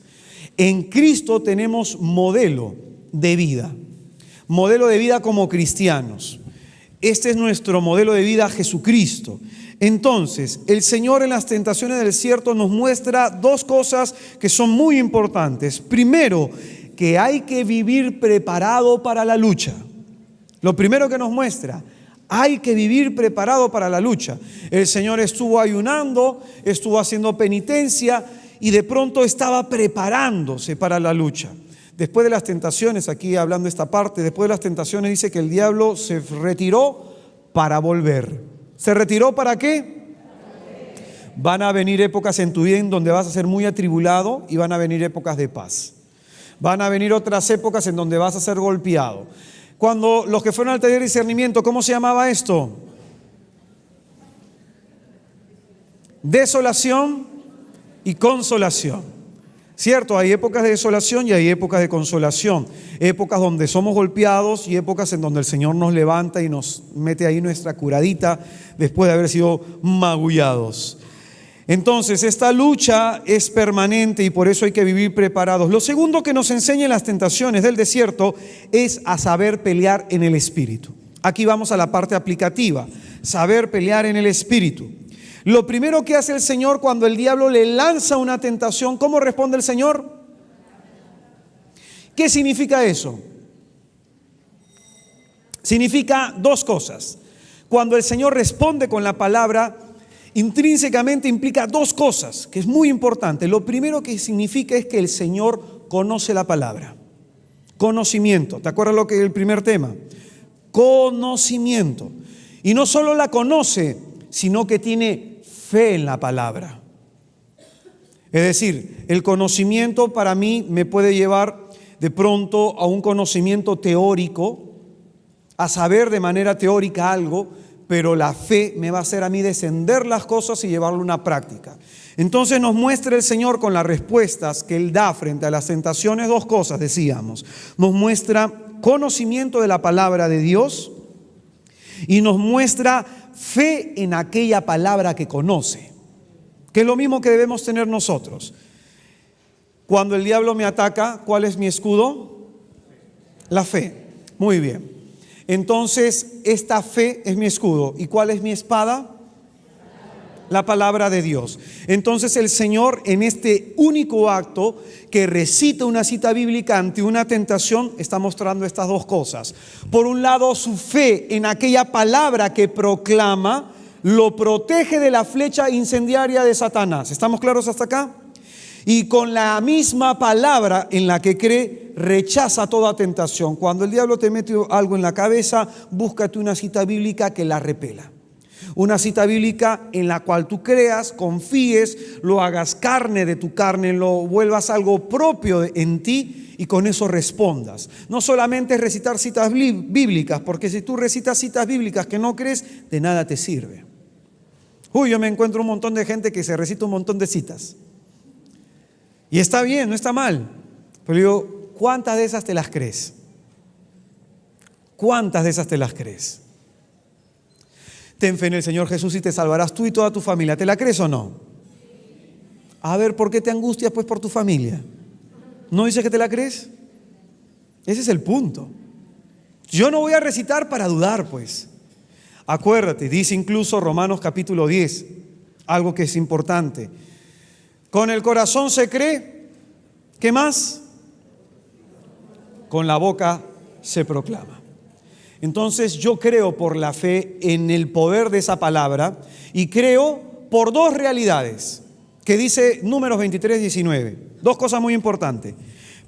En Cristo tenemos modelo de vida como cristianos. Este es nuestro modelo de vida, Jesucristo. Entonces, el Señor en las tentaciones del desierto nos muestra dos cosas que son muy importantes. Primero, que hay que vivir preparado para la lucha. Lo primero que nos muestra: hay que vivir preparado para la lucha. El Señor estuvo ayunando, estuvo haciendo penitencia y de pronto estaba preparándose para la lucha. Después de las tentaciones, aquí hablando de esta parte, después de las tentaciones dice que el diablo se retiró para volver. ¿Se retiró para qué? Van a venir épocas en tu vida en donde vas a ser muy atribulado y van a venir épocas de paz. Van a venir otras épocas en donde vas a ser golpeado. Cuando los que fueron al taller de discernimiento, ¿cómo se llamaba esto? Desolación y consolación. Cierto, hay épocas de desolación y hay épocas de consolación. Épocas donde somos golpeados y épocas en donde el Señor nos levanta y nos mete ahí nuestra curadita después de haber sido magullados. Entonces, esta lucha es permanente y por eso hay que vivir preparados. Lo segundo que nos enseñan las tentaciones del desierto es a saber pelear en el espíritu. Aquí vamos a la parte aplicativa: saber pelear en el espíritu. Lo primero que hace el Señor cuando el diablo le lanza una tentación, ¿cómo responde el Señor? ¿Qué significa eso? Significa dos cosas. Cuando el Señor responde con la palabra, intrínsecamente implica dos cosas, que es muy importante. Lo primero que significa es que el Señor conoce la palabra. Conocimiento. ¿Te acuerdas lo que es el primer tema? Conocimiento. Y no solo la conoce, sino que tiene fe en la palabra. Es decir, el conocimiento para mí me puede llevar de pronto a un conocimiento teórico, a saber de manera teórica algo, pero la fe me va a hacer a mí descender las cosas y llevarlo a una práctica. Entonces nos muestra el Señor con las respuestas que Él da frente a las tentaciones dos cosas, decíamos. Nos muestra conocimiento de la palabra de Dios y nos muestra fe en aquella palabra que conoce, que es lo mismo que debemos tener nosotros. Cuando el diablo me ataca, ¿cuál es mi escudo? La fe. Muy bien. Entonces, esta fe es mi escudo. ¿Y cuál es mi espada? La palabra de Dios. Entonces el Señor, en este único acto que recita una cita bíblica ante una tentación, está mostrando estas dos cosas. Por un lado, su fe en aquella palabra que proclama lo protege de la flecha incendiaria de Satanás. ¿Estamos claros hasta acá? Y con la misma palabra en la que cree, rechaza toda tentación. Cuando el diablo te mete algo en la cabeza, búscate una cita bíblica que la repela. Una cita bíblica en la cual tú creas, confíes, lo hagas carne de tu carne, lo vuelvas algo propio en ti y con eso respondas. No solamente es recitar citas bíblicas, porque si tú recitas citas bíblicas que no crees, de nada te sirve. Yo me encuentro un montón de gente que se recita un montón de citas. Y está bien, no está mal. Pero digo, ¿cuántas de esas te las crees? ¿Cuántas de esas te las crees? Ten fe en el Señor Jesús y te salvarás tú y toda tu familia. ¿Te la crees o no? A ver, ¿por qué te angustias pues por tu familia? ¿No dices que te la crees? Ese es el punto. Yo no voy a recitar para dudar, pues. Acuérdate, dice incluso Romanos capítulo 10, algo que es importante. Con el corazón se cree, ¿qué más? Con la boca se proclama. Entonces yo creo por la fe en el poder de esa palabra y creo por dos realidades que dice Números 23, 19. Dos cosas muy importantes.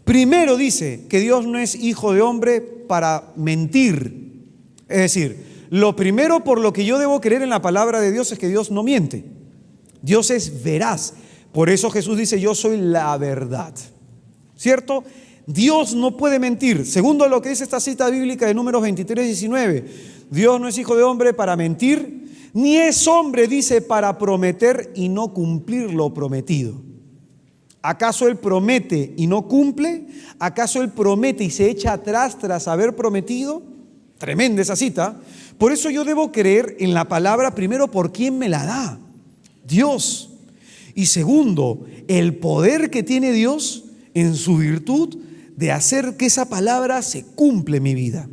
Primero dice que Dios no es hijo de hombre para mentir. Es decir, lo primero por lo que yo debo creer en la palabra de Dios es que Dios no miente. Dios es veraz. Por eso Jesús dice, yo soy la verdad. ¿Cierto? Dios no puede mentir. Segundo, lo que dice esta cita bíblica de Números 23, 19. Dios no es hijo de hombre para mentir, ni es hombre, dice, para prometer y no cumplir lo prometido. ¿Acaso Él promete y no cumple? ¿Acaso Él promete y se echa atrás tras haber prometido? Tremenda esa cita. Por eso yo debo creer en la palabra primero por quien me la da, Dios. Y segundo, el poder que tiene Dios en su virtud de hacer que esa palabra se cumple en mi vida.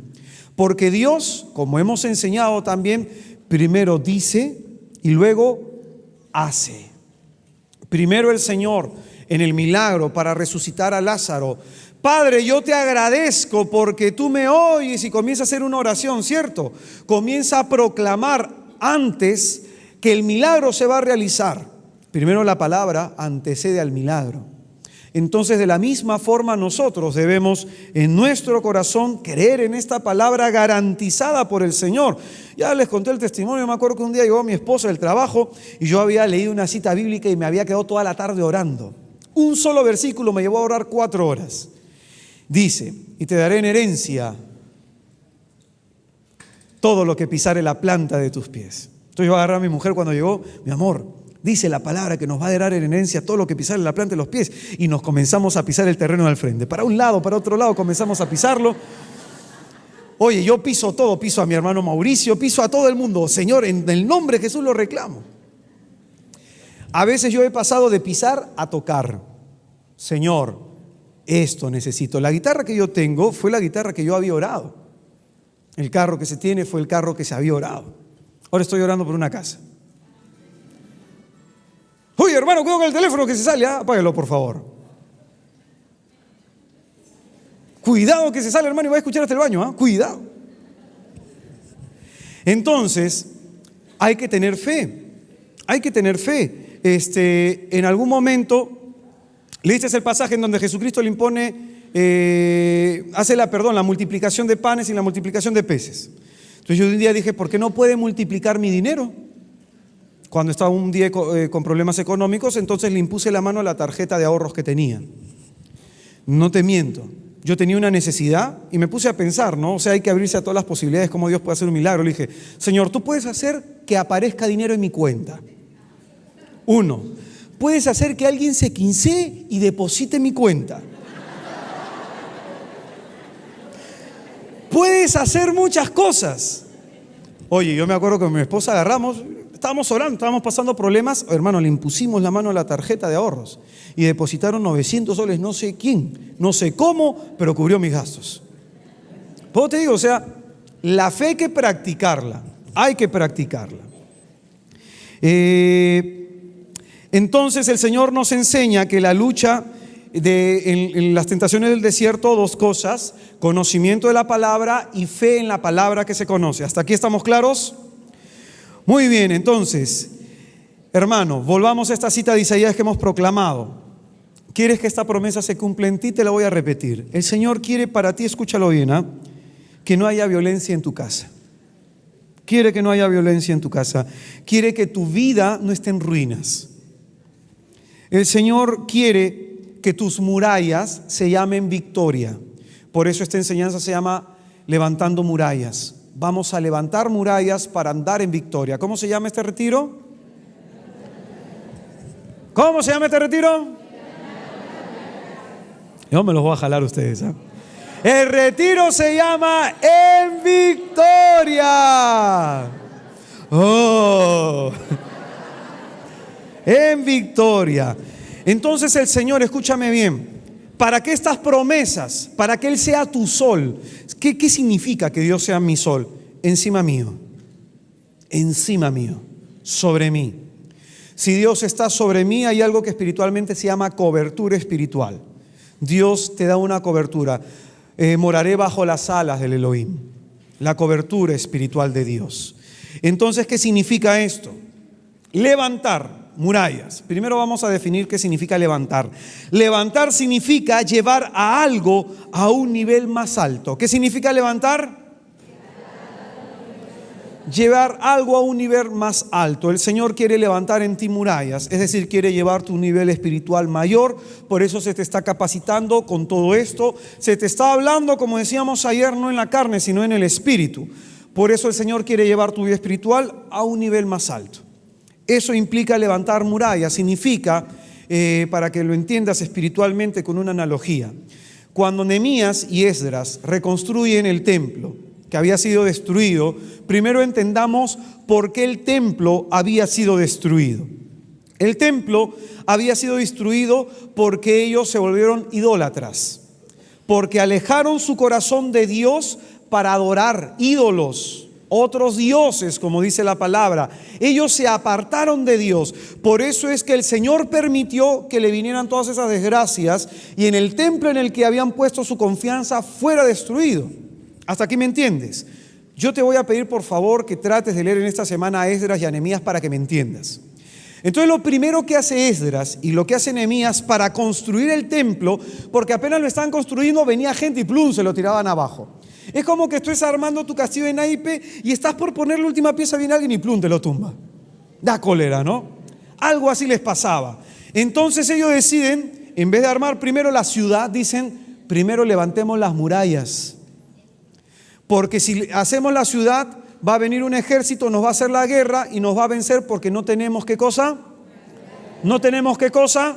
Porque Dios, como hemos enseñado también, primero dice y luego hace. Primero el Señor en el milagro para resucitar a Lázaro. Padre, yo te agradezco porque tú me oyes, y comienza a hacer una oración, ¿cierto? Comienza a proclamar antes que el milagro se va a realizar. Primero la palabra antecede al milagro. Entonces, de la misma forma nosotros debemos en nuestro corazón creer en esta palabra garantizada por el Señor. Ya les conté el testimonio, me acuerdo que un día llegó mi esposa del trabajo y yo había leído una cita bíblica y me había quedado toda la tarde orando. Un solo versículo me llevó a orar 4 horas. Dice, y te daré en herencia todo lo que pisare la planta de tus pies. Entonces yo agarré a mi mujer cuando llegó, mi amor, dice la palabra que nos va a dar en herencia todo lo que pisar en la planta de los pies. Y nos comenzamos a pisar el terreno al frente. Para un lado, para otro lado, comenzamos a pisarlo. Oye, yo piso todo, piso a mi hermano Mauricio, piso a todo el mundo. Señor, en el nombre de Jesús lo reclamo. A veces yo he pasado de pisar a tocar. Señor, esto necesito. La guitarra que yo tengo fue la guitarra que yo había orado. El carro que se tiene fue el carro que se había orado. Ahora estoy orando por una casa. Oye, hermano, cuidado con el teléfono que se sale. Apáguelo, por favor. Cuidado que se sale, hermano, y va a escuchar hasta el baño. Cuidado. Entonces, hay que tener fe. Hay que tener fe. En algún momento, leíste el pasaje en donde Jesucristo le impone, hace la multiplicación de panes y la multiplicación de peces. Entonces yo un día dije, ¿por qué no puede multiplicar mi dinero? Cuando estaba un día con problemas económicos, entonces le impuse la mano a la tarjeta de ahorros que tenía. No te miento. Yo tenía una necesidad y me puse a pensar, ¿no? O sea, hay que abrirse a todas las posibilidades, cómo Dios puede hacer un milagro. Le dije, Señor, tú puedes hacer que aparezca dinero en mi cuenta. 1, puedes hacer que alguien se quincee y deposite en mi cuenta. Puedes hacer muchas cosas. Oye, yo me acuerdo que con mi esposa agarramos, estábamos orando, estábamos pasando problemas, hermano, le impusimos la mano a la tarjeta de ahorros y depositaron 900 soles, no sé quién, no sé cómo, pero cubrió mis gastos. Pues te digo, o sea, la fe hay que practicarla, hay que practicarla. Entonces el Señor nos enseña que la lucha en las tentaciones del desierto, 2 cosas: conocimiento de la palabra y fe en la palabra que se conoce. ¿Hasta aquí estamos claros? Muy bien, entonces, hermano, volvamos a esta cita de Isaías que hemos proclamado. ¿Quieres que esta promesa se cumpla en ti? Te la voy a repetir. El Señor quiere para ti, escúchalo bien, que no haya violencia en tu casa. Quiere que no haya violencia en tu casa. Quiere que tu vida no esté en ruinas. El Señor quiere que tus murallas se llamen victoria. Por eso esta enseñanza se llama levantando murallas. Vamos a levantar murallas para andar en victoria. ¿Cómo se llama este retiro? ¿Cómo se llama este retiro? Yo me los voy a jalar a ustedes. El retiro se llama En Victoria. En victoria. Entonces el Señor, escúchame bien, para que estas promesas, para que Él sea tu sol, ¿qué significa que Dios sea mi sol? Encima mío, sobre mí. Si Dios está sobre mí, hay algo que espiritualmente se llama cobertura espiritual. Dios te da una cobertura. Moraré bajo las alas del Elohim, la cobertura espiritual de Dios. Entonces, ¿qué significa esto? Levantar murallas. Primero vamos a definir qué significa levantar. Levantar significa llevar a algo a un nivel más alto. ¿Qué significa levantar? Llevar algo a un nivel más alto. El Señor quiere levantar en ti murallas, es decir, quiere llevarte a un nivel espiritual mayor. Por eso se te está capacitando con todo esto. Se te está hablando, como decíamos ayer, no en la carne, sino en el espíritu. Por eso el Señor quiere llevar tu vida espiritual a un nivel más alto. Eso implica levantar murallas. Significa, para que lo entiendas espiritualmente con una analogía, cuando Nehemías y Esdras reconstruyen el templo que había sido destruido, primero entendamos por qué el templo había sido destruido. El templo había sido destruido porque ellos se volvieron idólatras, porque alejaron su corazón de Dios para adorar ídolos, otros dioses, como dice la palabra. Ellos se apartaron de Dios. Por eso es que el Señor permitió que le vinieran todas esas desgracias y en el templo en el que habían puesto su confianza fuera destruido. ¿Hasta aquí me entiendes? Yo te voy a pedir por favor que trates de leer en esta semana a Esdras y a Nehemías para que me entiendas. Entonces lo primero que hace Esdras y lo que hace Nehemías para construir el templo, porque apenas lo estaban construyendo venía gente y plum, se lo tiraban abajo. Es como que estés armando tu castillo de naipe y estás por poner la última pieza, viene alguien y plum, te lo tumba. Da cólera, ¿no? Algo así les pasaba. Entonces ellos deciden, en vez de armar primero la ciudad, dicen, primero levantemos las murallas. Porque si hacemos la ciudad, va a venir un ejército, nos va a hacer la guerra y nos va a vencer porque no tenemos ¿qué cosa? ¿No tenemos qué cosa?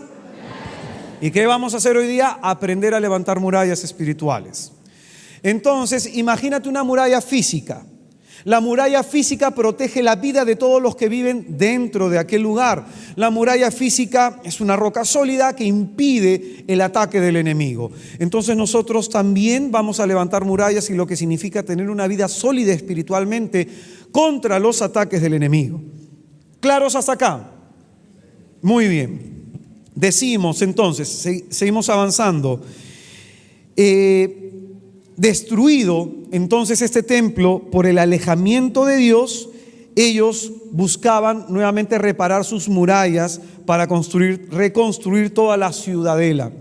¿Y qué vamos a hacer hoy día? Aprender a levantar murallas espirituales. Entonces, imagínate una muralla física. La muralla física protege la vida de todos los que viven dentro de aquel lugar. La muralla física es una roca sólida que impide el ataque del enemigo. Entonces nosotros también vamos a levantar murallas y lo que significa tener una vida sólida espiritualmente contra los ataques del enemigo. ¿Claros hasta acá? Muy bien. Decimos entonces, seguimos avanzando. Destruido entonces este templo por el alejamiento de Dios, ellos buscaban nuevamente reparar sus murallas para reconstruir toda la ciudadela.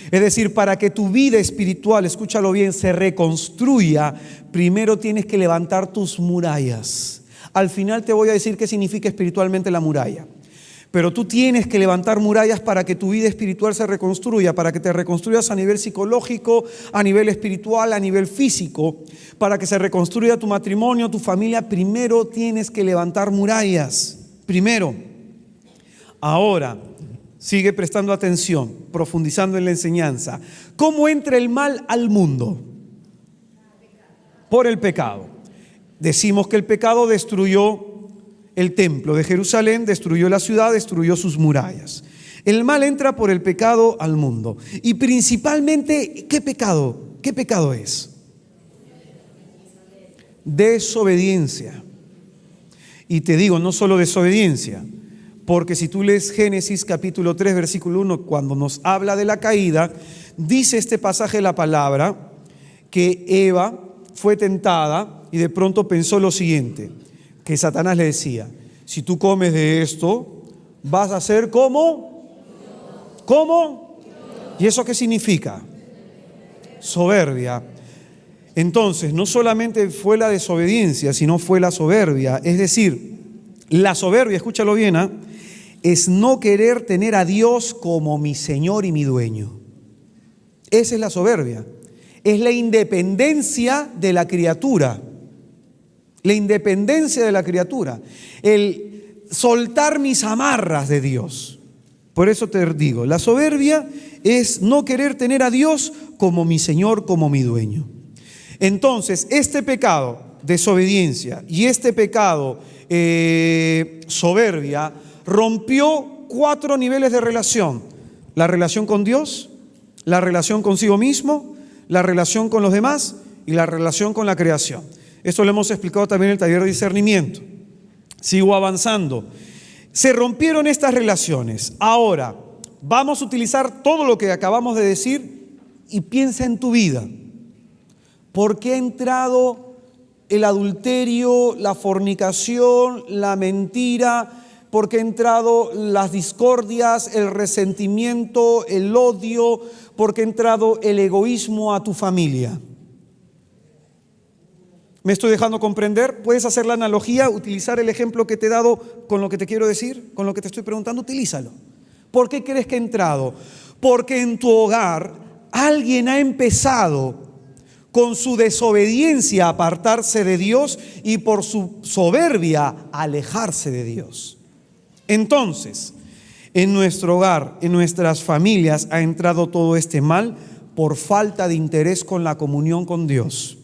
Es decir, para que tu vida espiritual, escúchalo bien, se reconstruya, primero tienes que levantar tus murallas. Al final te voy a decir qué significa espiritualmente la muralla. Pero tú tienes que levantar murallas para que tu vida espiritual se reconstruya, para que te reconstruyas a nivel psicológico, a nivel espiritual, a nivel físico, para que se reconstruya tu matrimonio, tu familia. Primero tienes que levantar murallas. Primero. Ahora, sigue prestando atención, profundizando en la enseñanza. ¿Cómo entra el mal al mundo? Por el pecado. Decimos que el pecado destruyó el templo de Jerusalén, destruyó la ciudad, destruyó sus murallas. El mal entra por el pecado al mundo. Y principalmente, ¿qué pecado? ¿Qué pecado es? Desobediencia. Y te digo, no solo desobediencia, porque si tú lees Génesis capítulo 3, versículo 1, cuando nos habla de la caída, dice este pasaje de la palabra que Eva fue tentada y de pronto pensó lo siguiente, que Satanás le decía: si tú comes de esto, vas a ser como... ¿Cómo? ¿Y eso qué significa? Soberbia. Entonces, no solamente fue la desobediencia, sino fue la soberbia. Es decir, la soberbia, escúchalo bien, es no querer tener a Dios como mi Señor y mi dueño. Esa es la soberbia. Es la independencia de la criatura. La independencia de la criatura, el soltar mis amarras de Dios. Por eso te digo, la soberbia es no querer tener a Dios como mi Señor, como mi dueño. Entonces, este pecado, desobediencia, y este pecado, soberbia, rompió 4 niveles de relación. La relación con Dios, la relación consigo mismo, la relación con los demás y la relación con la creación. Esto lo hemos explicado también en el taller de discernimiento. Sigo avanzando. Se rompieron estas relaciones. Ahora, vamos a utilizar todo lo que acabamos de decir y piensa en tu vida. ¿Por qué ha entrado el adulterio, la fornicación, la mentira? ¿Por qué ha entrado las discordias, el resentimiento, el odio? ¿Por qué ha entrado el egoísmo a tu familia? ¿Me estoy dejando comprender? ¿Puedes hacer la analogía, utilizar el ejemplo que te he dado con lo que te quiero decir, con lo que te estoy preguntando? Utilízalo. ¿Por qué crees que ha entrado? Porque en tu hogar alguien ha empezado con su desobediencia a apartarse de Dios y por su soberbia a alejarse de Dios. Entonces, en nuestro hogar, en nuestras familias ha entrado todo este mal por falta de interés con la comunión con Dios.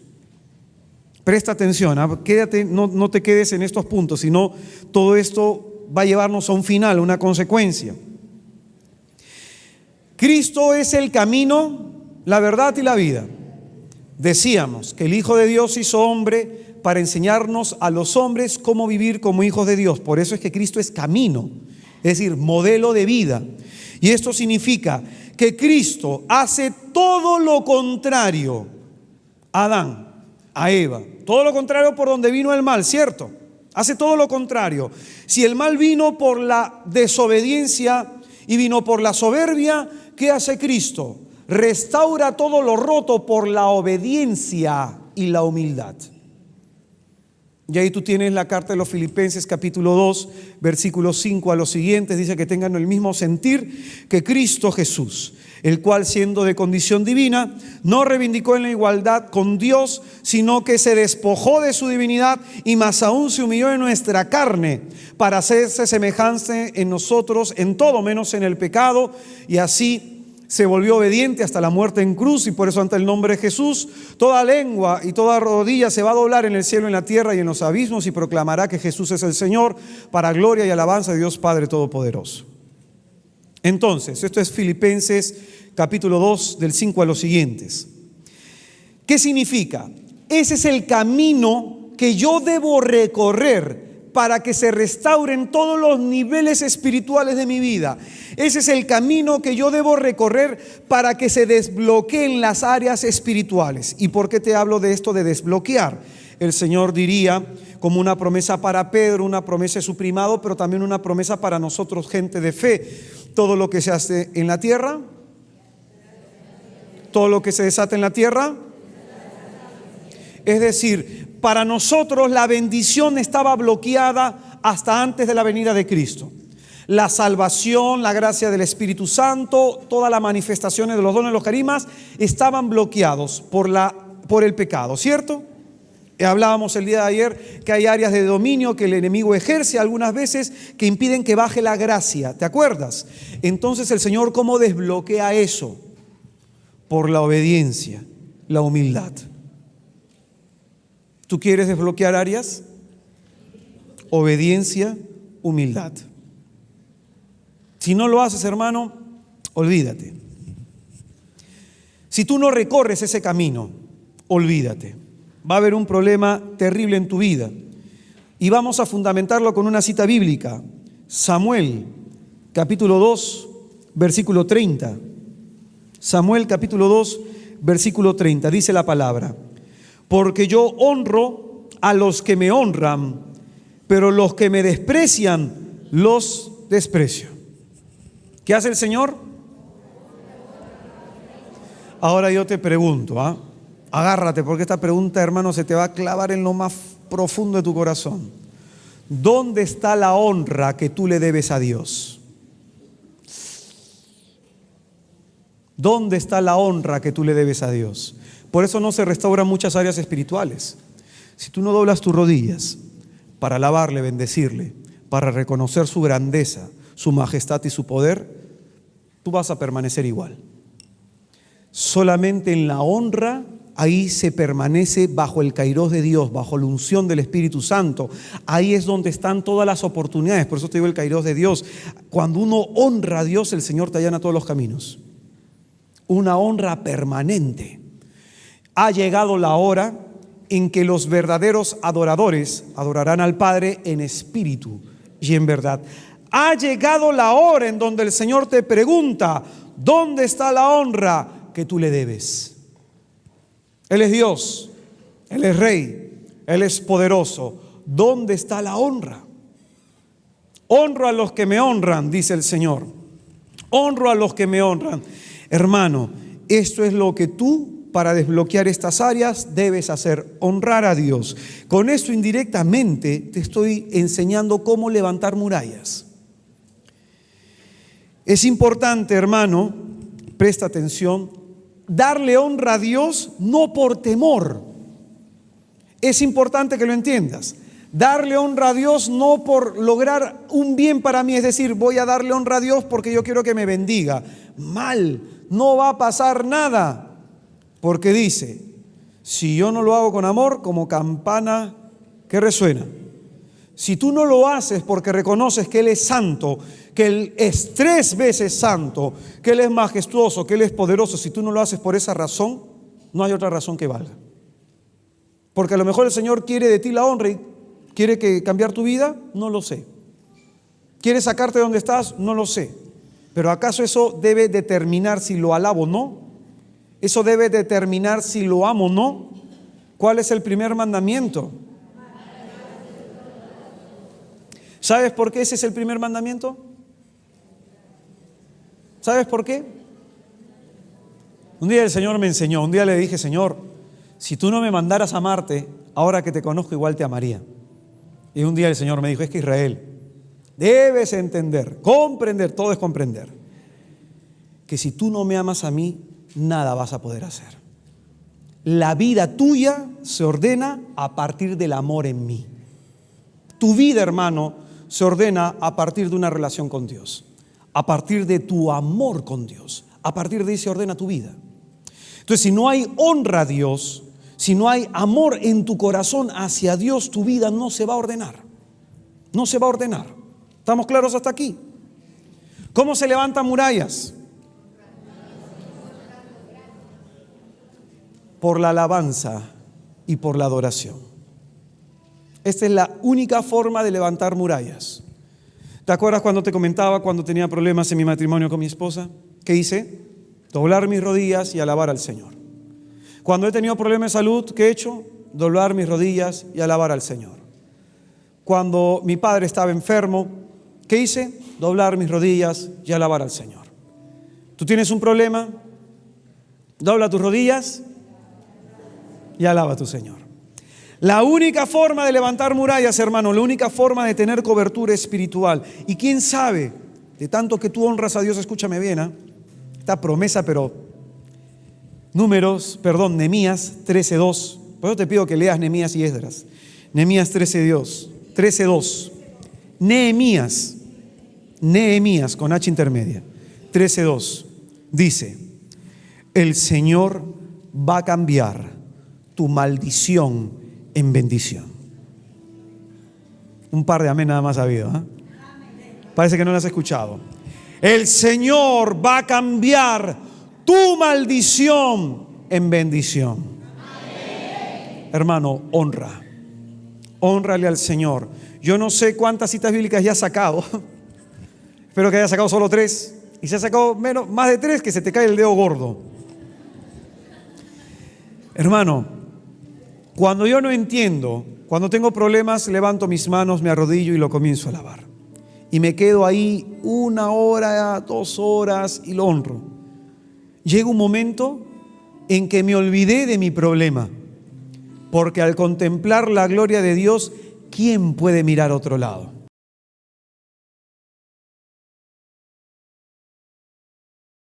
Presta atención, quédate, no te quedes en estos puntos, sino todo esto va a llevarnos a un final, a una consecuencia. Cristo es el camino, la verdad y la vida. Decíamos que el Hijo de Dios hizo hombre para enseñarnos a los hombres cómo vivir como hijos de Dios. Por eso es que Cristo es camino, es decir, modelo de vida. Y esto significa que Cristo hace todo lo contrario a Adán, a Eva. Todo lo contrario por donde vino el mal, ¿cierto? Hace todo lo contrario. Si el mal vino por la desobediencia y vino por la soberbia, ¿qué hace Cristo? Restaura todo lo roto por la obediencia y la humildad. Y ahí tú tienes la carta de los Filipenses capítulo 2, versículos 5 a los siguientes. Dice que tengan el mismo sentir que Cristo Jesús, el cual siendo de condición divina, no reivindicó en la igualdad con Dios, sino que se despojó de su divinidad y más aún se humilló en nuestra carne para hacerse semejante en nosotros en todo menos en el pecado, y así se volvió obediente hasta la muerte en cruz. Y por eso ante el nombre de Jesús toda lengua y toda rodilla se va a doblar en el cielo, en la tierra y en los abismos, y proclamará que Jesús es el Señor, para gloria y alabanza de Dios Padre Todopoderoso. Entonces, esto es Filipenses capítulo 2 del 5 a los siguientes. ¿Qué significa? Ese es el camino que yo debo recorrer para que se restauren todos los niveles espirituales de mi vida. Ese es el camino que yo debo recorrer para que se desbloqueen las áreas espirituales. ¿Y por qué te hablo de esto de desbloquear? El Señor diría, como una promesa para Pedro, una promesa de su primado, pero también una promesa para nosotros, gente de fe. Todo lo que se hace en la tierra, todo lo que se desata en la tierra. Es decir, para nosotros la bendición estaba bloqueada hasta antes de la venida de Cristo. La salvación, la gracia del Espíritu Santo, todas las manifestaciones de los dones de los carismas estaban bloqueados por el pecado, ¿cierto? Hablábamos el día de ayer que hay áreas de dominio que el enemigo ejerce algunas veces que impiden que baje la gracia, ¿te acuerdas? Entonces el Señor, ¿cómo desbloquea eso? Por la obediencia, la humildad. ¿Tú quieres desbloquear áreas? Obediencia, humildad. Si no lo haces, hermano, olvídate. Si tú no recorres ese camino, olvídate. Va a haber un problema terrible en tu vida. Y vamos a fundamentarlo con una cita bíblica. Samuel, capítulo 2, versículo 30. Samuel, capítulo 2, versículo 30. Dice la palabra: porque yo honro a los que me honran, pero los que me desprecian, los desprecio. ¿Qué hace el Señor? Ahora yo te pregunto, agárrate, porque esta pregunta, hermano, se te va a clavar en lo más profundo de tu corazón. ¿Dónde está la honra que tú le debes a Dios? ¿Dónde está la honra que tú le debes a Dios? Por eso no se restauran muchas áreas espirituales. Si tú no doblas tus rodillas para alabarle, bendecirle, para reconocer su grandeza, su majestad y su poder, tú vas a permanecer igual. Solamente en la honra, ahí se permanece bajo el kairos de Dios, bajo la unción del Espíritu Santo. Ahí es donde están todas las oportunidades. Por eso te digo el kairos de Dios. Cuando uno honra a Dios, el Señor te allana todos los caminos. Una honra permanente. Ha llegado la hora en que los verdaderos adoradores adorarán al Padre en espíritu y en verdad. Ha llegado la hora en donde el Señor te pregunta: ¿dónde está la honra que tú le debes? Él es Dios, Él es Rey, Él es poderoso. ¿Dónde está la honra? Honro a los que me honran, dice el Señor. Honro a los que me honran. Hermano, esto es lo que tú, para desbloquear estas áreas, debes hacer: honrar a Dios. Con esto indirectamente te estoy enseñando cómo levantar murallas. Es importante, hermano, presta atención, darle honra a Dios no por temor. Es importante que lo entiendas. Darle honra a Dios no por lograr un bien para mí, es decir, voy a darle honra a Dios porque yo quiero que me bendiga. Mal, no va a pasar nada, porque dice: si yo no lo hago con amor, como campana que resuena. Si tú no lo haces porque reconoces que Él es santo, que Él es 3 veces santo, que Él es majestuoso, que Él es poderoso, si tú no lo haces por esa razón, no hay otra razón que valga. Porque a lo mejor el Señor quiere de ti la honra y quiere cambiar tu vida, no lo sé. ¿Quiere sacarte de donde estás? No lo sé. Pero ¿acaso eso debe determinar si lo alabo o no? ¿Eso debe determinar si lo amo o no? ¿Cuál es el primer mandamiento? ¿Sabes por qué ese es el primer mandamiento? ¿Sabes por qué? Un día el Señor me enseñó, un día le dije: Señor, si tú no me mandaras a amarte, ahora que te conozco igual te amaría. Y un día el Señor me dijo: es que Israel, debes entender, comprender, todo es comprender, que si tú no me amas a mí, nada vas a poder hacer. La vida tuya se ordena a partir del amor en mí. Tu vida, hermano, se ordena a partir de una relación con Dios, a partir de tu amor con Dios. A partir de ahí se ordena tu vida. Entonces, si no hay honra a Dios, si no hay amor en tu corazón hacia Dios, tu vida no se va a ordenar. No se va a ordenar. ¿Estamos claros hasta aquí? ¿Cómo se levantan murallas? Por la alabanza y por la adoración. Esta es la única forma de levantar murallas. ¿Te acuerdas cuando te comentaba cuando tenía problemas en mi matrimonio con mi esposa? ¿Qué hice? Doblar mis rodillas y alabar al Señor. Cuando he tenido problemas de salud, ¿qué he hecho? Doblar mis rodillas y alabar al Señor. Cuando mi padre estaba enfermo, ¿qué hice? Doblar mis rodillas y alabar al Señor. ¿Tú tienes un problema? Dobla tus rodillas y alaba a tu Señor. La única forma de levantar murallas, hermano, la única forma de tener cobertura espiritual. Y quién sabe, de tanto que tú honras a Dios, escúchame bien, ¿eh? Esta promesa, pero Nehemías 13:2. Por eso te pido que leas Nehemías y Esdras. Nehemías 13:2. Nehemías con H intermedia. 13:2. Dice: el Señor va a cambiar tu maldición en bendición. Un par de amén nada más ha habido, ¿eh? Parece que no lo has escuchado. El Señor va a cambiar tu maldición en bendición. Amén. Hermano, honrale al Señor. Yo no sé cuántas citas bíblicas ya has sacado. Espero que hayas sacado solo 3. Y si has sacado más de 3, que se te cae el dedo gordo. Hermano, cuando yo no entiendo, cuando tengo problemas, levanto mis manos, me arrodillo y lo comienzo a alabar. Y me quedo ahí 1 hora, 2 horas y lo honro. Llega un momento en que me olvidé de mi problema, porque al contemplar la gloria de Dios, ¿quién puede mirar a otro lado?